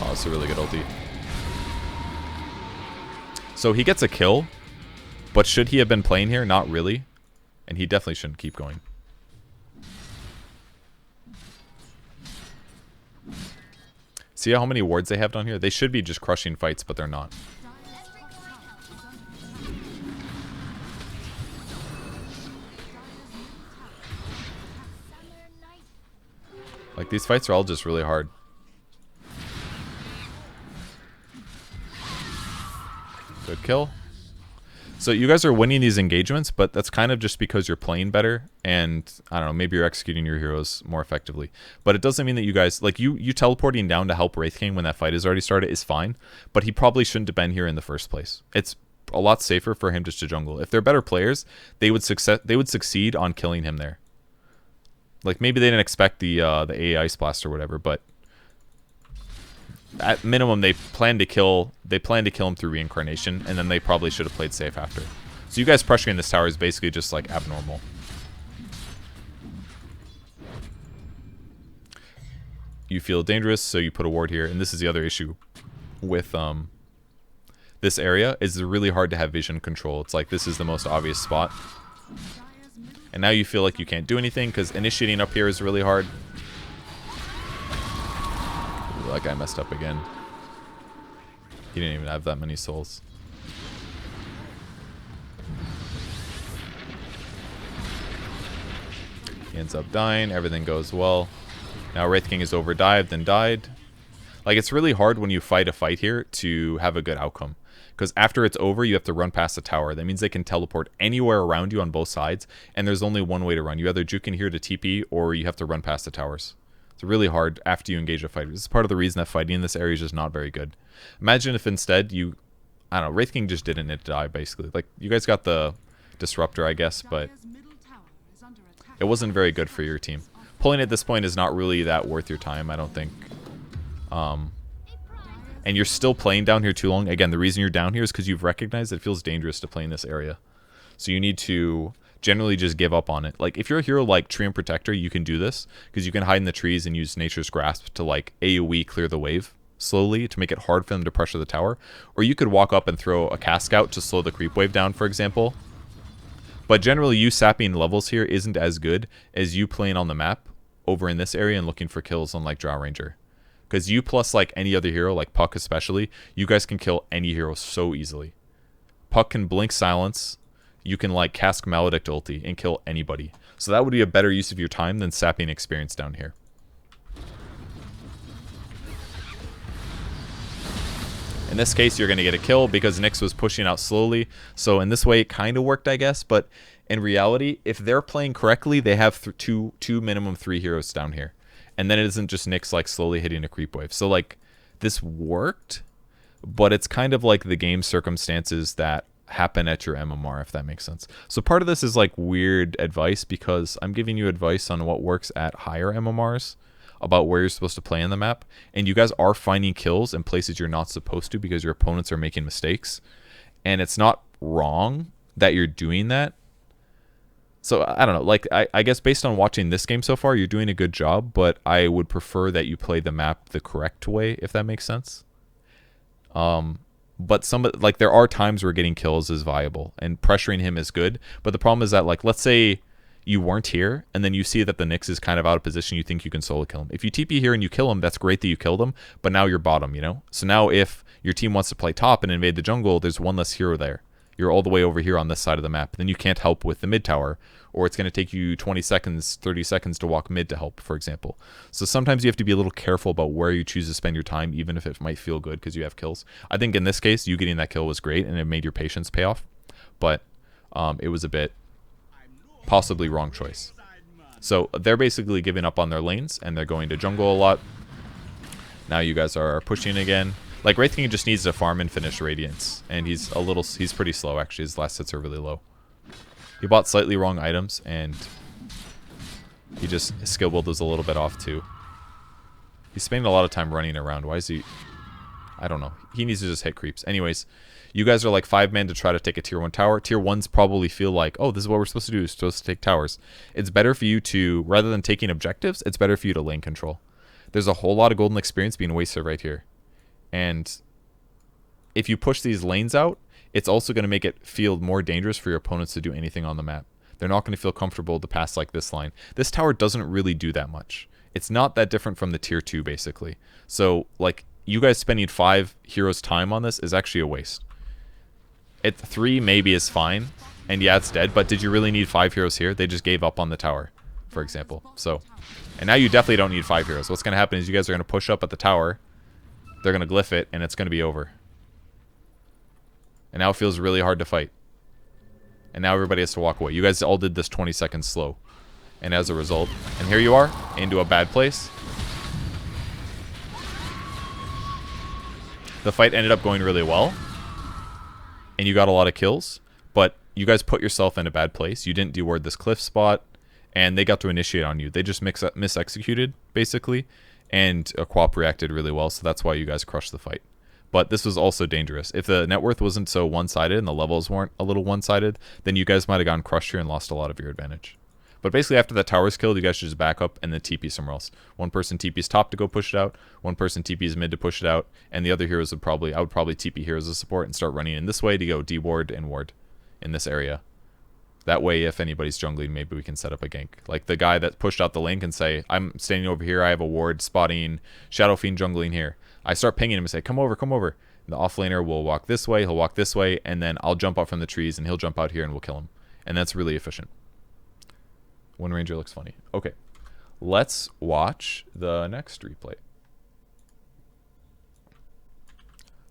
S1: Oh, that's a really good ulti. So he gets a kill, but should he have been playing here? Not really. And he definitely shouldn't keep going. See how many wards they have down here? They should be just crushing fights, but they're not. Like, these fights are all just really hard. Good kill. So you guys are winning these engagements, but that's kind of just because you're playing better, and I don't know, maybe you're executing your heroes more effectively. But it doesn't mean that you guys, like, you teleporting down to help Wraith King when that fight has already started is fine, but he probably shouldn't have been here in the first place. It's a lot safer for him just to jungle. If they're better players, they would succeed on killing him there. Like, maybe they didn't expect the AA Ice Blast or whatever, but at minimum, they plan to kill him through reincarnation, and then they probably should have played safe after. So you guys pressuring this tower is basically just like abnormal. You feel dangerous, so you put a ward here, and this is the other issue with this area is it's really hard to have vision control. It's like this is the most obvious spot, and now you feel like you can't do anything because initiating up here is really hard. That guy messed up again. He didn't even have that many souls. He ends up dying. Everything goes well. Now Wraith King is overdived and died. Like, it's really hard when you fight a fight here to have a good outcome. Because after it's over, you have to run past the tower. That means they can teleport anywhere around you on both sides. And there's only one way to run. You either juke in here to TP, or you have to run past the towers. It's really hard after you engage a fighter. This is part of the reason that fighting in this area is just not very good. Imagine if instead you, I don't know, Wraith King just didn't die, basically. Like, you guys got the Disruptor, I guess, but it wasn't very good for your team. Pulling at this point is not really that worth your time, I don't think. And you're still playing down here too long. Again, the reason you're down here is because you've recognized that it feels dangerous to play in this area. So you need to generally just give up on it. Like, if you're a hero like Tree and Protector, you can do this because you can hide in the trees and use Nature's Grasp to, like, AoE clear the wave slowly to make it hard for them to pressure the tower. Or you could walk up and throw a Cask out to slow the creep wave down, for example. But generally, you sapping levels here isn't as good as you playing on the map over in this area and looking for kills on, like, Drow Ranger. Because you plus, like, any other hero, like Puck especially, you guys can kill any hero so easily. Puck can blink silence. You can, like, Cask Maledict ulti and kill anybody. So that would be a better use of your time than sapping experience down here. In this case, you're going to get a kill because Nyx was pushing out slowly. So in this way, it kind of worked, I guess. But in reality, if they're playing correctly, they have two minimum 3 heroes down here. And then it isn't just Nyx, like, slowly hitting a creep wave. So, like, this worked, but it's kind of like the game circumstances that happen at your MMR, if that makes sense. So part of this is, like, weird advice because I'm giving you advice on what works at higher MMRs about where you're supposed to play in the map, and you guys are finding kills in places you're not supposed to because your opponents are making mistakes, and it's not wrong that you're doing that. So I don't know, like, I guess based on watching this game so far, you're doing a good job, but I would prefer that you play the map the correct way, if that makes sense. But like, there are times where getting kills is viable and pressuring him is good. But the problem is that, like, let's say you weren't here and then you see that the Nyx is kind of out of position, you think you can solo kill him. If you TP here and you kill him, that's great that you killed him, but now you're bottom, you know? So now if your team wants to play top and invade the jungle, there's one less hero there. You're all the way over here on this side of the map. Then you can't help with the mid tower, or it's going to take you 20 seconds, 30 seconds to walk mid to help, for example. So sometimes you have to be a little careful about where you choose to spend your time, even if it might feel good because you have kills. I think in this case, you getting that kill was great, and it made your patience pay off. But it was a bit possibly wrong choice. So they're basically giving up on their lanes, and they're going to jungle a lot. Now you guys are pushing again. Like, Wraith King just needs to farm and finish Radiance, and he's pretty slow, actually. His last hits are really low. He bought slightly wrong items, and he just, his skill build is a little bit off, too. He's spending a lot of time running around. Why is he... I don't know. He needs to just hit creeps. Anyways, you guys are like 5 men to try to take a tier 1 tower. Tier 1s probably feel like, oh, this is what we're supposed to do. We're supposed to take towers. It's better for you to, rather than taking objectives, it's better for you to lane control. There's a whole lot of golden experience being wasted right here. And if you push these lanes out, it's also going to make it feel more dangerous for your opponents to do anything on the map. They're not going to feel comfortable to pass like this line. This tower doesn't really do that much. It's not that different from the tier 2, basically. So, like, you guys spending 5 heroes' time on this is actually a waste. At 3 maybe is fine, and yeah, it's dead, but did you really need 5 heroes here? They just gave up on the tower, for example. So, And now you definitely don't need 5 heroes. What's going to happen is you guys are going to push up at the tower. They're going to glyph it, and it's going to be over. And now it feels really hard to fight. And now everybody has to walk away. You guys all did this 20 seconds slow. And as a result, and here you are, into a bad place. The fight ended up going really well. And you got a lot of kills. But you guys put yourself in a bad place. You didn't deward this cliff spot. And they got to initiate on you. They just mis-executed, basically. And Quap reacted really well, so that's why you guys crushed the fight. But this was also dangerous. If the net worth wasn't so one-sided and the levels weren't a little one-sided, then you guys might have gotten crushed here and lost a lot of your advantage. But basically, after that tower's killed, you guys should just back up and then TP somewhere else. One person TP's top to go push it out. One person TP's mid to push it out. And the other heroes would probably... I would probably TP heroes as support and start running in this way to go deward and ward in this area. That way, if anybody's jungling, maybe we can set up a gank. Like the guy that pushed out the lane can say, I'm standing over here, I have a ward spotting Shadow Fiend jungling here. I start pinging him and say, come over, come over. And the offlaner will walk this way, he'll walk this way, and then I'll jump out from the trees and he'll jump out here and we'll kill him. And that's really efficient. One Ranger looks funny. Okay, let's watch the next replay.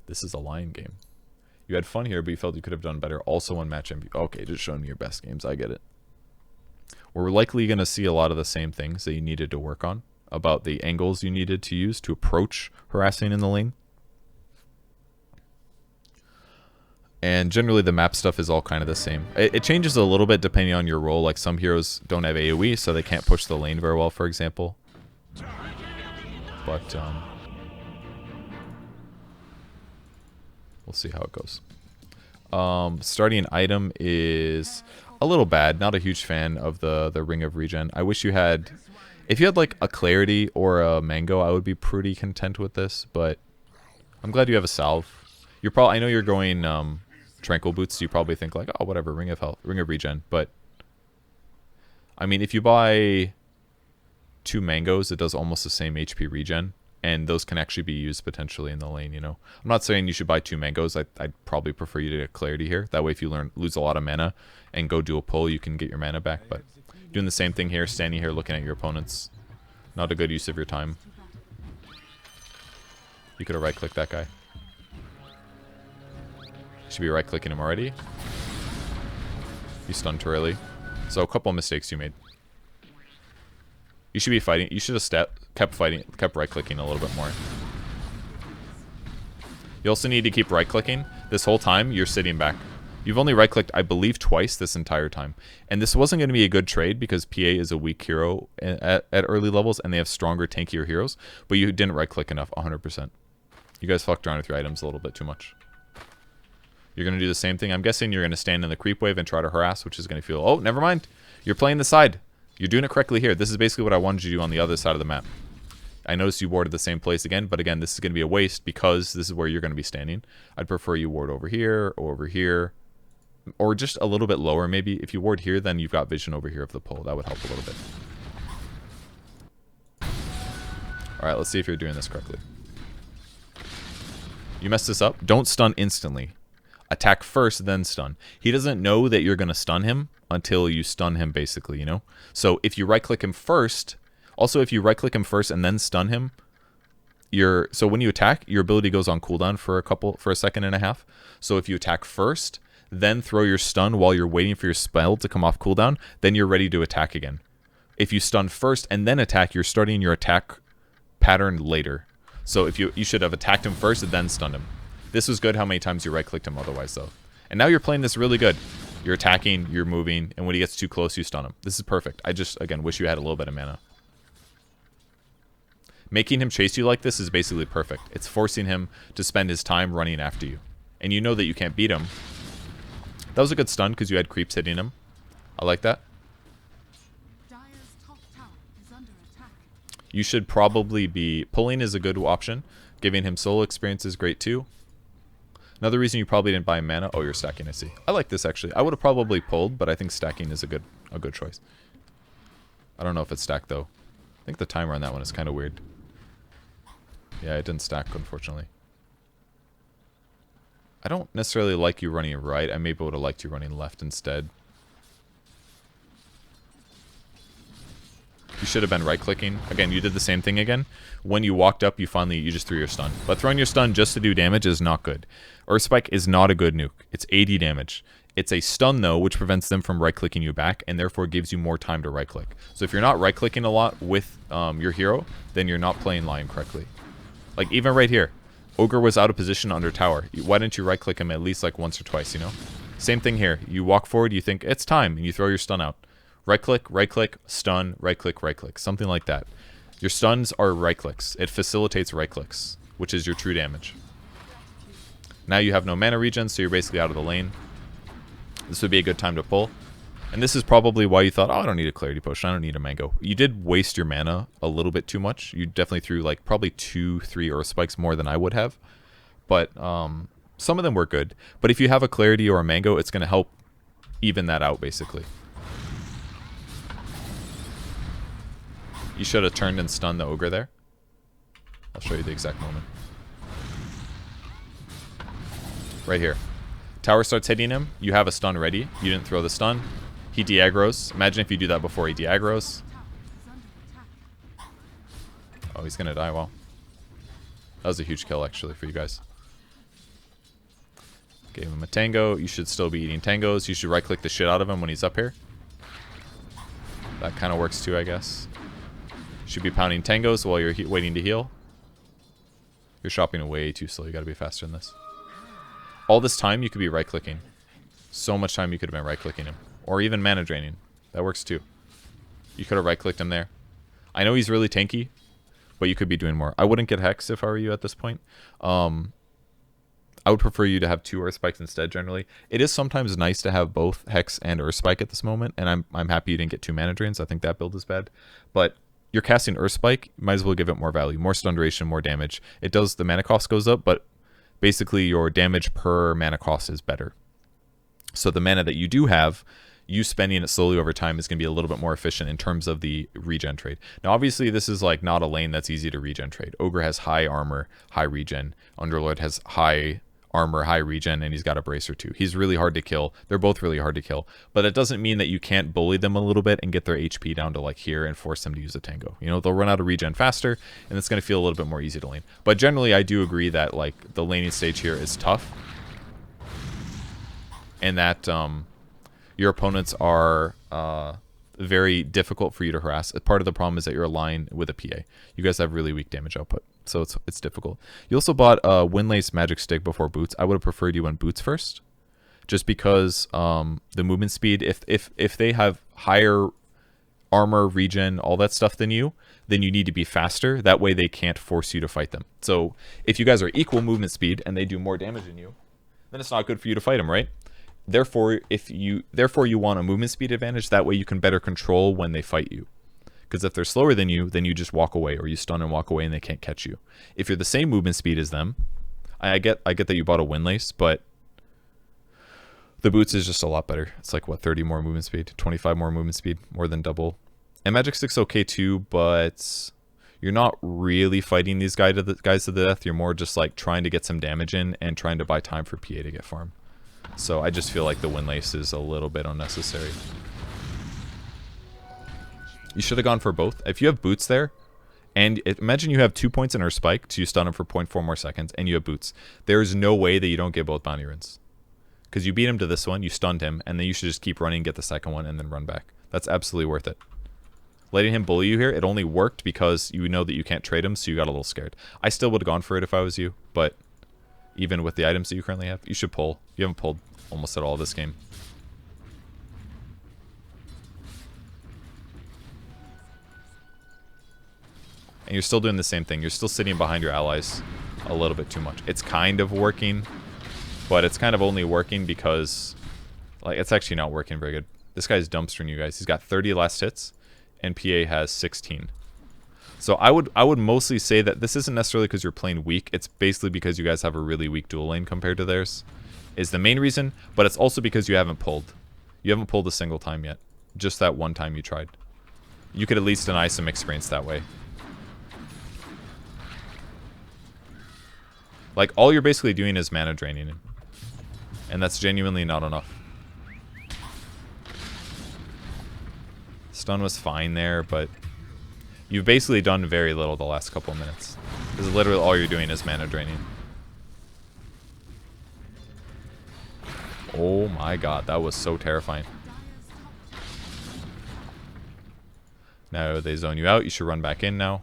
S1: This is a line game. You had fun here, but you felt you could have done better. Also on match MVP. Okay, just showing me your best games. I get it. We're likely going to see a lot of the same things that you needed to work on. About the angles you needed to use to approach harassing in the lane. And generally the map stuff is all kind of the same. It changes a little bit depending on your role. Like some heroes don't have AoE, so they can't push the lane very well, for example. But, we'll see how it goes. Starting item is a little bad. Not a huge fan of the Ring of Regen. I wish you had... If you had like a Clarity or a Mango, I would be pretty content with this. But I'm glad you have a Salve. You're probably... I know you're going Tranquil Boots, so you probably think like, oh, whatever, Ring of Health, Ring of Regen. But, I mean, if you buy 2 Mangoes, it does almost the same HP regen. And those can actually be used potentially in the lane, you know. I'm not saying you should buy 2 Mangoes. I'd probably prefer you to get Clarity here. That way if you lose a lot of mana and go do a pull, you can get your mana back. But doing the same thing here, standing here looking at your opponents, not a good use of your time. You could have right-clicked that guy. Should be right-clicking him already. You stunned too early. So a couple of mistakes you made. You should be fighting. You should have kept fighting, kept right-clicking a little bit more. You also need to keep right-clicking. This whole time, you're sitting back. You've only right-clicked, I believe, twice this entire time. And this wasn't going to be a good trade because PA is a weak hero at early levels, and they have stronger, tankier heroes. But you didn't right-click enough, 100%. You guys fucked around with your items a little bit too much. You're going to do the same thing. I'm guessing you're going to stand in the creep wave and try to harass, which is going to feel... Oh, never mind. You're playing the side. You're doing it correctly here. This is basically what I wanted you to do on the other side of the map. I noticed you warded the same place again, but again, this is going to be a waste because this is where you're going to be standing. I'd prefer you ward over here, or over here, or just a little bit lower maybe. If you ward here, then you've got vision over here of the pull. That would help a little bit. Alright, let's see if you're doing this correctly. You messed this up. Don't stun instantly. Attack first, then stun. He doesn't know that you're going to stun him until you stun him, basically, you know? So if you right-click him first... Also, if you right-click him first and then stun him, so when you attack, your ability goes on cooldown for a second and a half. So if you attack first, then throw your stun while you're waiting for your spell to come off cooldown, then you're ready to attack again. If you stun first and then attack, you're starting your attack pattern later. So if you should have attacked him first and then stunned him. This was good how many times you right-clicked him otherwise, though. And now you're playing this really good. You're attacking, you're moving, and when he gets too close, you stun him. This is perfect. I just, again, wish you had a little bit of mana. Making him chase you like this is basically perfect. It's forcing him to spend his time running after you. And you know that you can't beat him. That was a good stun because you had creeps hitting him. I like that. You should probably be... Pulling is a good option. Giving him solo experience is great too. Another reason you probably didn't buy mana... Oh, you're stacking, I see. I like this actually. I would have probably pulled, but I think stacking is a good choice. I don't know if it's stacked though. I think the timer on that one is kind of weird. Yeah, it didn't stack, unfortunately. I don't necessarily like you running right. I maybe would have liked you running left instead. You should have been right-clicking. Again, you did the same thing again. When you walked up, you just threw your stun. But throwing your stun just to do damage is not good. Earthspike is not a good nuke. It's 80 damage. It's a stun, though, which prevents them from right-clicking you back, and therefore gives you more time to right-click. So if you're not right-clicking a lot with your hero, then you're not playing Lion correctly. Like, even right here. Ogre was out of position under tower. Why didn't you right-click him at least, like, once or twice, you know? Same thing here. You walk forward, you think, it's time, and you throw your stun out. Right-click, stun, right-click. Something like that. Your stuns are right-clicks. It facilitates right-clicks, which is your true damage. Now you have no mana regen, so you're basically out of the lane. This would be a good time to pull. And this is probably why you thought, oh, I don't need a clarity potion, I don't need a mango. You did waste your mana a little bit too much. You definitely threw like probably 2-3 earth spikes more than I would have. But some of them were good. But if you have a clarity or a mango, it's going to help even that out, basically. You should have turned and stunned the ogre there. I'll show you the exact moment. Right here. Tower starts hitting him. You have a stun ready. You didn't throw the stun. He de-aggros. Imagine if you do that before he de-aggros. Oh, he's going to die. Wow. That was a huge kill, actually, for you guys. Gave him a tango. You should still be eating tangos. You should right-click the shit out of him when he's up here. That kind of works too, I guess. Should be pounding tangos while you're waiting to heal. You're shopping way too slow. You got to be faster than this. All this time, you could be right-clicking. So much time you could have been right-clicking him. Or even mana draining. That works too. You could have right-clicked him there. I know he's really tanky, but you could be doing more. I wouldn't get Hex if I were you at this point. I would prefer you to have 2 Earth Spikes instead, generally. It is sometimes nice to have both Hex and Earth Spike at this moment, and I'm happy you didn't get 2 mana drains. I think that build is bad. But you're casting Earth Spike, you might as well give it more value. More stun duration, more damage. It does, the mana cost goes up, but basically your damage per mana cost is better. So the mana that you do have, you spending it slowly over time is going to be a little bit more efficient in terms of the regen trade. Now obviously this is like not a lane that's easy to regen trade. Ogre has high armor, high regen. Underlord has high armor, high regen, and he's got a bracer too. He's really hard to kill. They're both really hard to kill. But it doesn't mean that you can't bully them a little bit and get their HP down to like here and force them to use a tango. You know, they'll run out of regen faster, and it's going to feel a little bit more easy to lane. But generally, I do agree that like the laning stage here is tough. And that your opponents are very difficult for you to harass. Part of the problem is that you're aligned with a PA. You guys have really weak damage output, so it's difficult. You also bought a Windlace Magic Stick before Boots. I would have preferred you went Boots first, just because the movement speed, if they have higher armor, regen, all that stuff than you, then you need to be faster. That way they can't force you to fight them. So if you guys are equal movement speed and they do more damage than you, then it's not good for you to fight them, right? Therefore you want a movement speed advantage. That way you can better control when they fight you. Because if they're slower than you, then you just walk away, or you stun and walk away and they can't catch you. If you're the same movement speed as them, I get that you bought a Windlace, but the Boots is just a lot better. It's like, what, 30 more movement speed, 25 more movement speed, more than double. And Magic Stick's okay too, but you're not really fighting these guys to the death. You're more just like trying to get some damage in and trying to buy time for PA to get farm. So I just feel like the Windlace is a little bit unnecessary. You should have gone for both. If you have Boots there, and imagine you have 2 points in Earth Spike to stun him for 0.4 more seconds, and you have Boots. There is no way that you don't get both bounty runes. Because you beat him to this one, you stunned him, and then you should just keep running, get the second one, and then run back. That's absolutely worth it. Letting him bully you here, it only worked because you know that you can't trade him, so you got a little scared. I still would have gone for it if I was you, but even with the items that you currently have, you should pull. You haven't pulled almost at all this game. And you're still doing the same thing. You're still sitting behind your allies a little bit too much. It's kind of working, but it's kind of only working because, like, it's actually not working very good. This guy's dumpstering you guys. He's got 30 last hits, and PA has 16. So I would mostly say that this isn't necessarily because you're playing weak. It's basically because you guys have a really weak dual lane compared to theirs, is the main reason. But it's also because you haven't pulled. You haven't pulled a single time yet. Just that one time you tried. You could at least deny some experience that way. Like, all you're basically doing is mana draining him. And that's genuinely not enough. Stun was fine there, but You've basically done very little the last couple of minutes. Because literally all you're doing is mana draining. Oh my god, that was so terrifying. Now they zone you out. You should run back in now.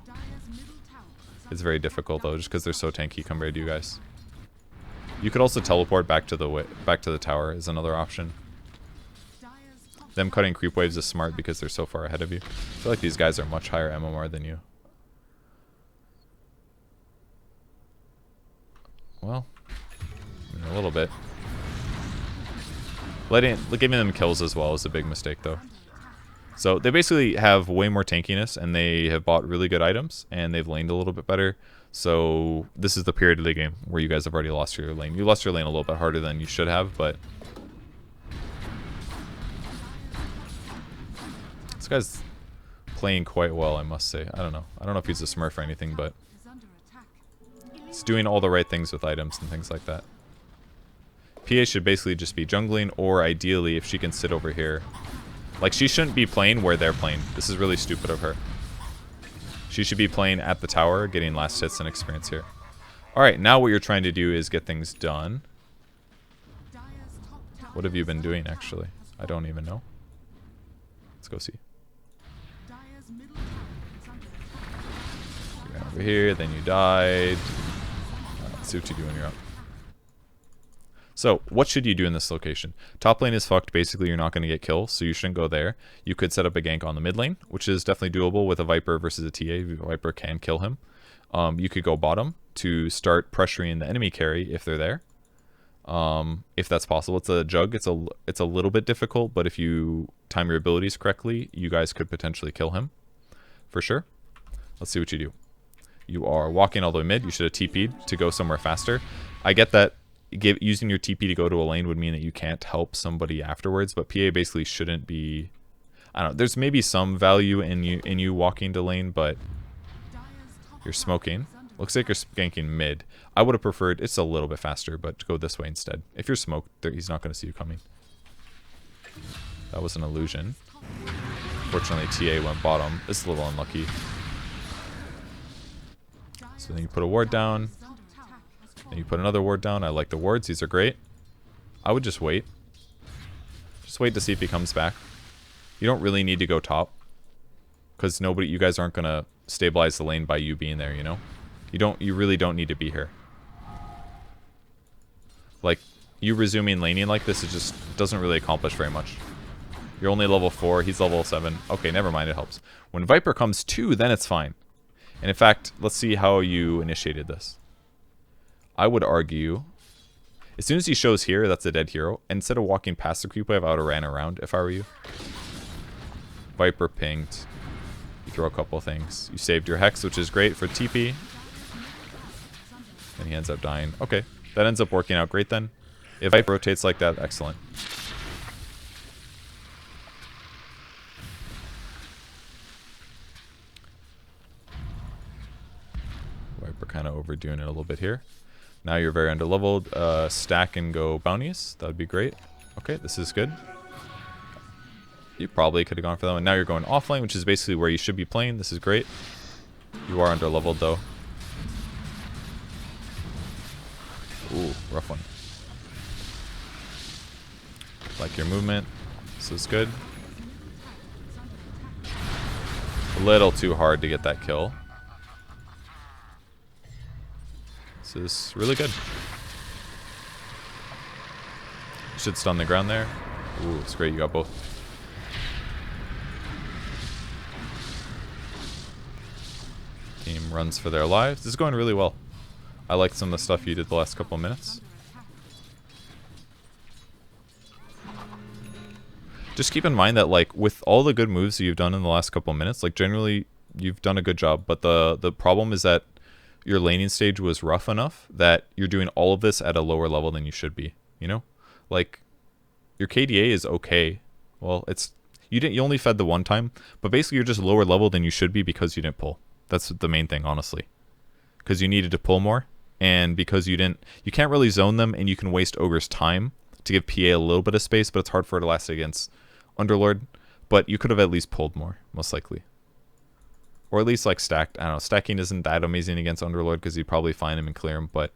S1: It's very difficult though, just because they're so tanky compared to you guys. You could also teleport back to the tower is another option. Them cutting creep waves is smart because they're so far ahead of you. I feel like these guys are much higher MMR than you. Well, I mean, a little bit. Giving them kills as well is a big mistake though. So they basically have way more tankiness, and they have bought really good items, and they've laned a little bit better. So this is the period of the game where you guys have already lost your lane. You lost your lane a little bit harder than you should have, but this guy's playing quite well, I must say. I don't know. I don't know if he's a smurf or anything, but he's doing all the right things with items and things like that. PA should basically just be jungling, or ideally, if she can sit over here. Like, she shouldn't be playing where they're playing. This is really stupid of her. She should be playing at the tower, getting last hits and experience here. Alright, now what you're trying to do is get things done. What have you been doing, actually? I don't even know. Let's go see. You ran over here, then you died. Let's see what you do when you're up. So, what should you do in this location? Top lane is fucked. Basically, you're not going to get kills, so you shouldn't go there. You could set up a gank on the mid lane, which is definitely doable with a Viper versus a TA. Viper can kill him. You could go bottom to start pressuring the enemy carry if they're there. If that's possible. It's a jug. It's a little bit difficult, but if you time your abilities correctly, you guys could potentially kill him. For sure. Let's see what you do. You are walking all the way mid. You should have TP'd to go somewhere faster. I get that. Using your TP to go to a lane would mean that you can't help somebody afterwards, but PA basically shouldn't be. I don't know. There's maybe some value in you walking to lane, but you're smoking. Looks like you're ganking mid. I would have preferred. It's a little bit faster, but go this way instead. If you're smoked, he's not going to see you coming. That was an illusion. Fortunately, TA went bottom. It's a little unlucky. So then you put a ward down. Then you put another ward down. I like the wards. These are great. I would just wait. Just wait to see if he comes back. You don't really need to go top. Because you guys aren't going to stabilize the lane by you being there, you know? You really don't need to be here. Like, you resuming laning like this, it just doesn't really accomplish very much. You're only level 4. He's level 7. Okay, never mind. It helps. When Viper comes 2, then it's fine. And in fact, let's see how you initiated this. I would argue, as soon as he shows here, that's a dead hero. And instead of walking past the creep wave, I would have ran around if I were you. Viper pinged. You throw a couple of things. You saved your Hex, which is great for TP. And he ends up dying. Okay, that ends up working out great then. If Viper rotates like that, excellent. Viper kind of overdoing it a little bit here. Now you're very underleveled. Stack and go bounties. That would be great. Okay, this is good. You probably could have gone for that one. Now you're going offlane, which is basically where you should be playing. This is great. You are underleveled though. Ooh, rough one. Like your movement. This is good. A little too hard to get that kill. This is really good. Should stun the ground there. Ooh, it's great. You got both. Team runs for their lives. This is going really well. I like some of the stuff you did the last couple of minutes. Just keep in mind that, like, with all the good moves that you've done in the last couple of minutes, like, generally you've done a good job. But the problem is that your laning stage was rough enough that you're doing all of this at a lower level than you should be, you know? Like, your KDA is okay. Well, you only fed the one time, but basically you're just lower level than you should be because you didn't pull. That's the main thing, honestly. Because you needed to pull more, and because you can't really zone them, and you can waste Ogre's time to give PA a little bit of space, but it's hard for her to last against Underlord. But you could have at least pulled more, most likely. Or at least like stacked. I don't know. Stacking isn't that amazing against Underlord because you'd probably find him and clear him. But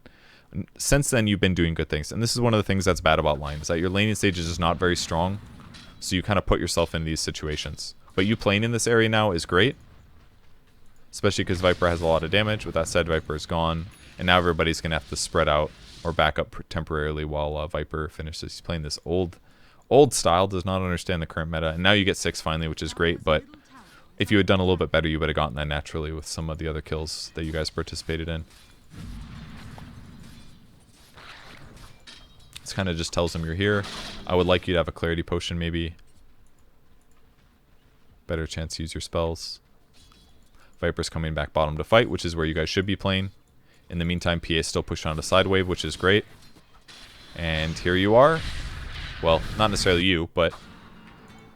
S1: since then, you've been doing good things. And this is one of the things that's bad about Line, is that your laning stage is just not very strong. So you kind of put yourself in these situations. But you playing in this area now is great. Especially because Viper has a lot of damage. With that said, Viper is gone. And now everybody's going to have to spread out or back up temporarily while Viper finishes. He's playing this old style, does not understand the current meta. And now you get 6 finally, which is great. But if you had done a little bit better, you would have gotten that naturally with some of the other kills that you guys participated in. This kind of just tells them you're here. I would like you to have a clarity potion maybe. Better chance to use your spells. Viper's coming back bottom to fight, which is where you guys should be playing. In the meantime, PA is still pushing on a side wave, which is great. And here you are. Well, not necessarily you, but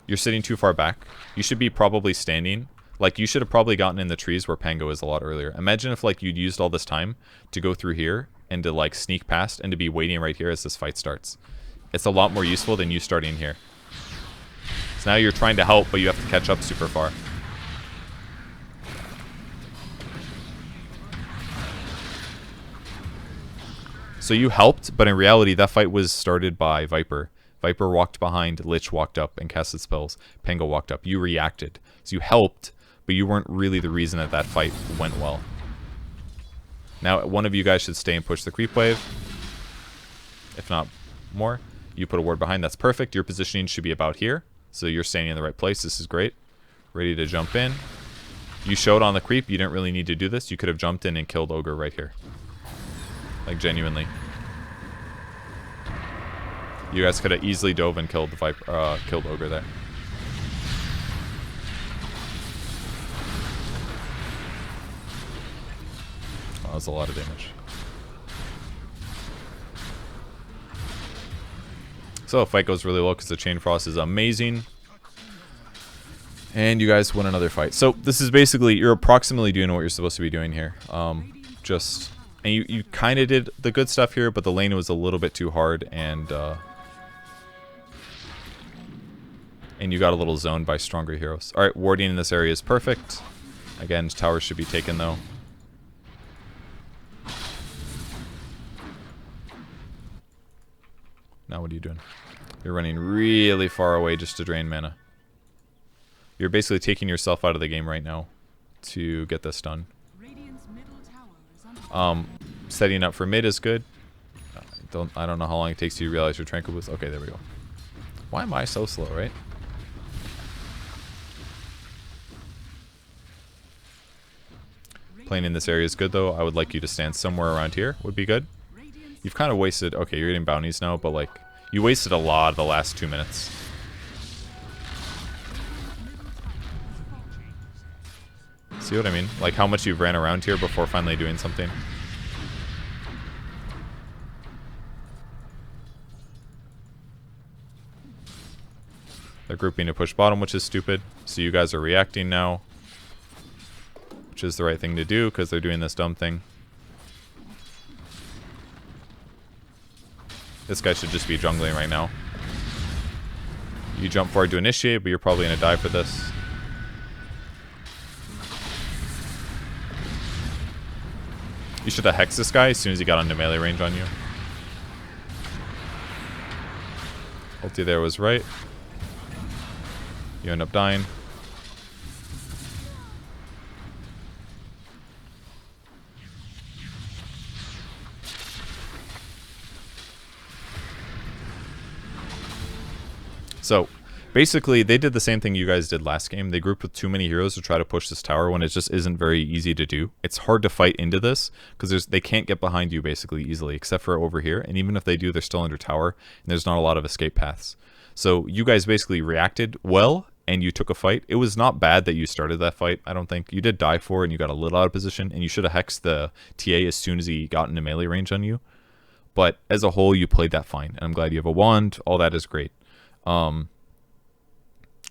S1: you're sitting too far back. You should be probably standing. Like, you should have probably gotten in the trees where Pango is a lot earlier. Imagine if, like, you'd used all this time to go through here and to, like, sneak past and to be waiting right here as this fight starts. It's a lot more useful than you starting here. So now you're trying to help, but you have to catch up super far. So you helped, but in reality, that fight was started by Viper. Viper walked behind, Lich walked up and casted spells. Pango walked up. You reacted. So you helped, but you weren't really the reason that that fight went well. Now, one of you guys should stay and push the creep wave. If not more. You put a ward behind. That's perfect. Your positioning should be about here. So you're standing in the right place. This is great. Ready to jump in. You showed on the creep. You didn't really need to do this. You could have jumped in and killed Ogre right here. Like, genuinely. You guys could have easily dove and killed the killed Ogre there. Oh, that was a lot of damage. So, fight goes really low because the Chain Frost is amazing. And you guys win another fight. So, this is basically, you're approximately doing what you're supposed to be doing here. And you kind of did the good stuff here, but the lane was a little bit too hard, and you got a little zoned by stronger heroes. Alright, warding in this area is perfect. Again, towers should be taken, though. Now what are you doing? You're running really far away just to drain mana. You're basically taking yourself out of the game right now to get this done. Setting up for mid is good. I don't know how long it takes you to realize your Tranquil Boost. Okay, there we go. Why am I so slow, right? Playing in this area is good, though. I would like you to stand somewhere around here. Would be good. You've kind of wasted... Okay, you're getting bounties now, but, like, you wasted a lot of the last 2 minutes. See what I mean? Like, how much you've ran around here before finally doing something. They're grouping to push bottom, which is stupid. So you guys are reacting now. Which is the right thing to do, because they're doing this dumb thing. This guy should just be jungling right now. You jump forward to initiate, but you're probably going to die for this. You should have hexed this guy as soon as he got into melee range on you. Ulti there was right. You end up dying. So, basically, they did the same thing you guys did last game. They grouped with too many heroes to try to push this tower when it just isn't very easy to do. It's hard to fight into this, because they can't get behind you basically easily, except for over here. And even if they do, they're still under tower, and there's not a lot of escape paths. So, you guys basically reacted well, and you took a fight. It was not bad that you started that fight, I don't think. You did die for it, and you got a little out of position, and you should have hexed the TA as soon as he got into melee range on you. But, as a whole, you played that fine. And I'm glad you have a wand. All that is great.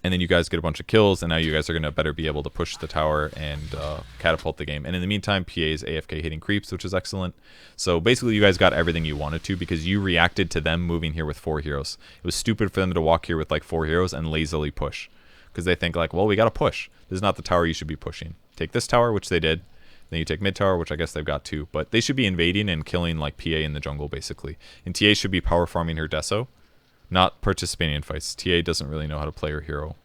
S1: And then you guys get a bunch of kills, and now you guys are going to better be able to push the tower and catapult the game. And in the meantime, PA is AFK hitting creeps, which is excellent. So basically, you guys got everything you wanted to, because you reacted to them moving here with 4 heroes. It was stupid for them to walk here with like 4 heroes and lazily push, because they think like, well, we got to push. This is not the tower you should be pushing. take this tower, which they did. Then you take mid tower, which I guess they've got too. But they should be invading and killing like PA in the jungle, basically. And TA should be power farming her Deso, not participating in fights. TA doesn't really know how to play her hero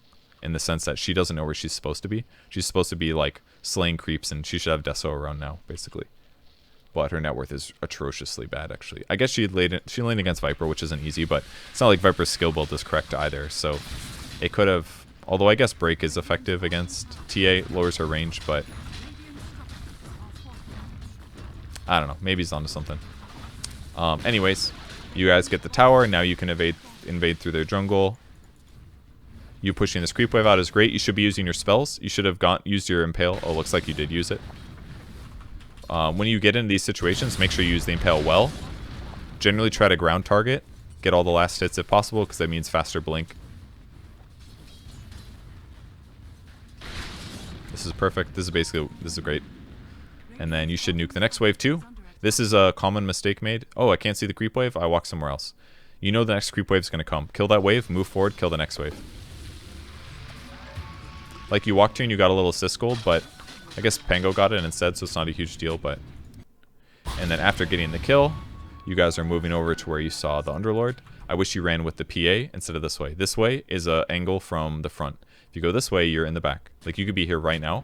S1: in the sense that she doesn't know where she's supposed to be. She's supposed to be like slaying creeps, and she should have Deso around now, basically. But her net worth is atrociously bad, actually. I guess she laid against Viper, which isn't easy, but it's not like Viper's skill build is correct either. So it could have, although I guess Break is effective against TA, lowers her range, but I don't know. Maybe he's onto something. Anyways, you guys get the tower. Now you can invade through their jungle. You pushing this creep wave out is great. You should be using your spells. You should have used your Impale. Oh, looks like you did use it. When you get into these situations, make sure you use the Impale well. Generally try to ground target. Get all the last hits if possible, because that means faster blink. This is perfect. This is great. And then you should nuke the next wave too. This is a common mistake made. Oh, I can't see the creep wave. I walk somewhere else. You know the next creep wave is going to come. Kill that wave, move forward, kill the next wave. Like you walked to and you got a little assist gold, but I guess Pango got it instead, so it's not a huge deal. But and then after getting the kill, you guys are moving over to where you saw the Underlord. I wish you ran with the PA instead of this way. This way is an angle from the front. If you go this way, you're in the back. Like you could be here right now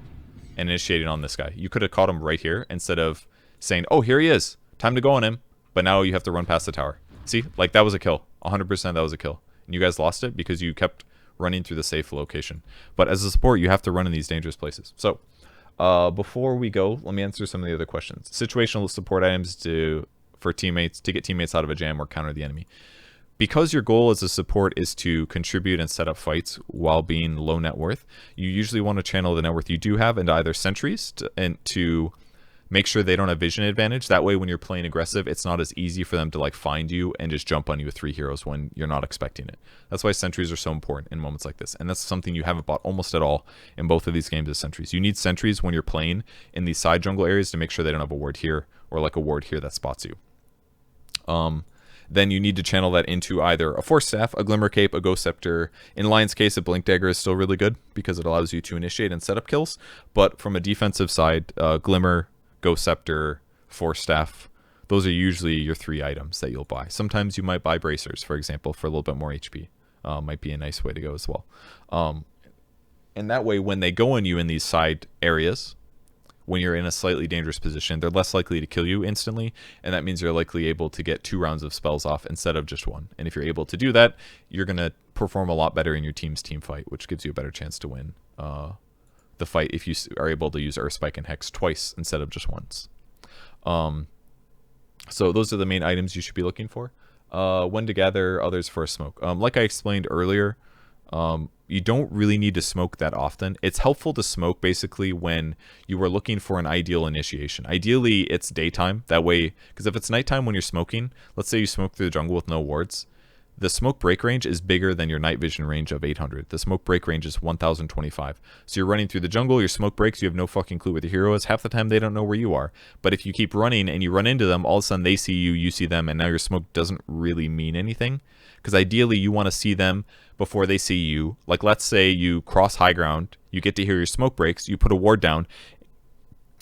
S1: and initiating on this guy. You could have caught him right here instead of saying, oh, here he is. Time to go on him. But now you have to run past the tower. See? Like that was a kill. 100% that was a kill. And you guys lost it because you kept running through the safe location. But as a support, you have to run in these dangerous places. So before we go, let me answer some of the other questions. Situational support items to get teammates out of a jam or counter the enemy. Because your goal as a support is to contribute and set up fights while being low net worth, you usually want to channel the net worth you do have into either sentries to make sure they don't have vision advantage. That way when you're playing aggressive, it's not as easy for them to like find you and just jump on you with 3 heroes when you're not expecting it. That's why sentries are so important in moments like this. And that's something you haven't bought almost at all in both of these games as sentries. You need sentries when you're playing in these side jungle areas to make sure they don't have a ward here or like a ward here that spots you. Then you need to channel that into either a Force Staff, a Glimmer Cape, a Ghost Scepter. In Lion's case, a Blink Dagger is still really good because it allows you to initiate and set up kills. But from a defensive side, Glimmer, Ghost Scepter, Force Staff, those are usually your 3 items that you'll buy. Sometimes you might buy Bracers, for example, for a little bit more HP. Might be a nice way to go as well. And that way, when they go on you in these side areas, when you're in a slightly dangerous position, they're less likely to kill you instantly, and that means you're likely able to get 2 rounds of spells off instead of just 1. And if you're able to do that, you're going to perform a lot better in your team's team fight, which gives you a better chance to win the fight if you are able to use Earth Spike and Hex twice instead of just once. So those are the main items you should be looking for. When to gather others for a smoke. Like I explained earlier, you don't really need to smoke that often. It's helpful to smoke basically when you are looking for an ideal initiation. Ideally, it's daytime. That way, because if it's nighttime when you're smoking, let's say you smoke through the jungle with no wards, the smoke break range is bigger than your night vision range of 800. The smoke break range is 1025. So you're running through the jungle, your smoke breaks, you have no fucking clue where the hero is. Half the time they don't know where you are. But if you keep running and you run into them, all of a sudden they see you, you see them, and now your smoke doesn't really mean anything. Because ideally you want to see them before they see you. Like let's say you cross high ground, you get to hear your smoke breaks, you put a ward down,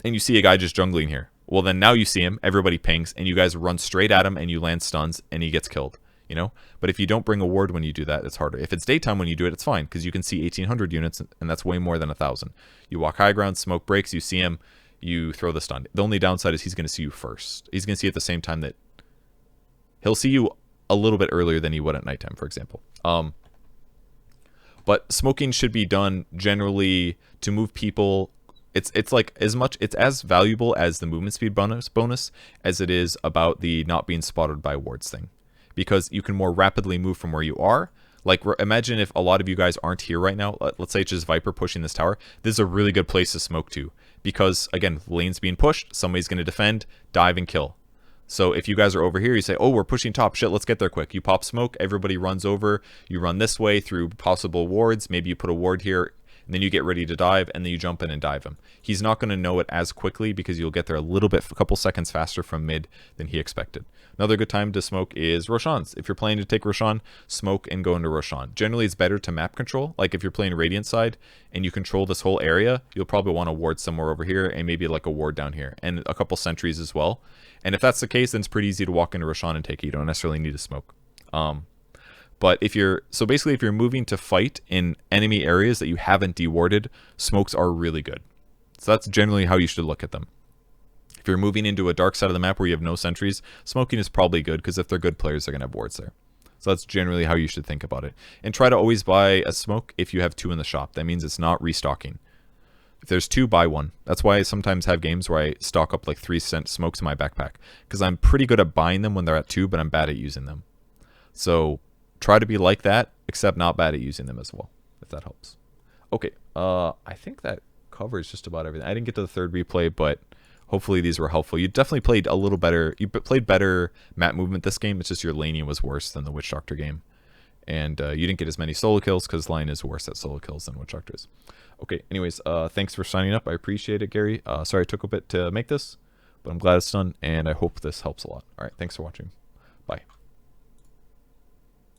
S1: and you see a guy just jungling here. Well then now you see him, everybody pings, and you guys run straight at him and you land stuns and he gets killed. You know, but if you don't bring a ward when you do that, it's harder. If it's daytime when you do it, it's fine because you can see 1800 units and that's way more than 1000. You walk high ground, smoke breaks, you see him, you throw the stun. The only downside is he's going to see you first. He's going to see at the same time that he'll see you a little bit earlier than he would at nighttime, for example. But smoking should be done generally to move people. It's like it's as valuable as the movement speed bonus as it is about the not being spotted by wards thing. Because you can more rapidly move from where you are. Like, imagine if a lot of you guys aren't here right now. Let's say it's just Viper pushing this tower. This is a really good place to smoke to. Because, again, lane's being pushed. Somebody's going to defend, dive, and kill. So if you guys are over here, you say, oh, we're pushing top. Shit, let's get there quick. You pop smoke. Everybody runs over. You run this way through possible wards. Maybe you put a ward here. and then you get ready to dive, and then you jump in and dive him. He's not going to know it as quickly because you'll get there a couple seconds faster from mid than he expected. Another good time to smoke is Roshan's. If you're planning to take Roshan, smoke and go into Roshan. Generally, it's better to map control. Like if you're playing Radiant side and you control this whole area, you'll probably want a ward somewhere over here and maybe like a ward down here and a couple sentries as well. And if that's the case, then it's pretty easy to walk into Roshan and take it. You don't necessarily need to smoke. But if you're moving to fight in enemy areas that you haven't dewarded, smokes are really good. So that's generally how you should look at them. If you're moving into a dark side of the map where you have no sentries, smoking is probably good because if they're good players, they're going to have wards there. So that's generally how you should think about it. And try to always buy a smoke if you have 2 in the shop. That means it's not restocking. If there's 2, buy 1. That's why I sometimes have games where I stock up like 3-cent smokes in my backpack. Because I'm pretty good at buying them when they're at 2, but I'm bad at using them. So try to be like that, except not bad at using them as well, if that helps. Okay, I think that covers just about everything. I didn't get to the third replay, but hopefully these were helpful. You definitely played a little better. You played better map movement this game. It's just your laning was worse than the Witch Doctor game. And you didn't get as many solo kills because line is worse at solo kills than Witch Doctor is. Okay, anyways, thanks for signing up. I appreciate it, Gary. Sorry it took a bit to make this, but I'm glad it's done, and I hope this helps a lot. All right, thanks for watching.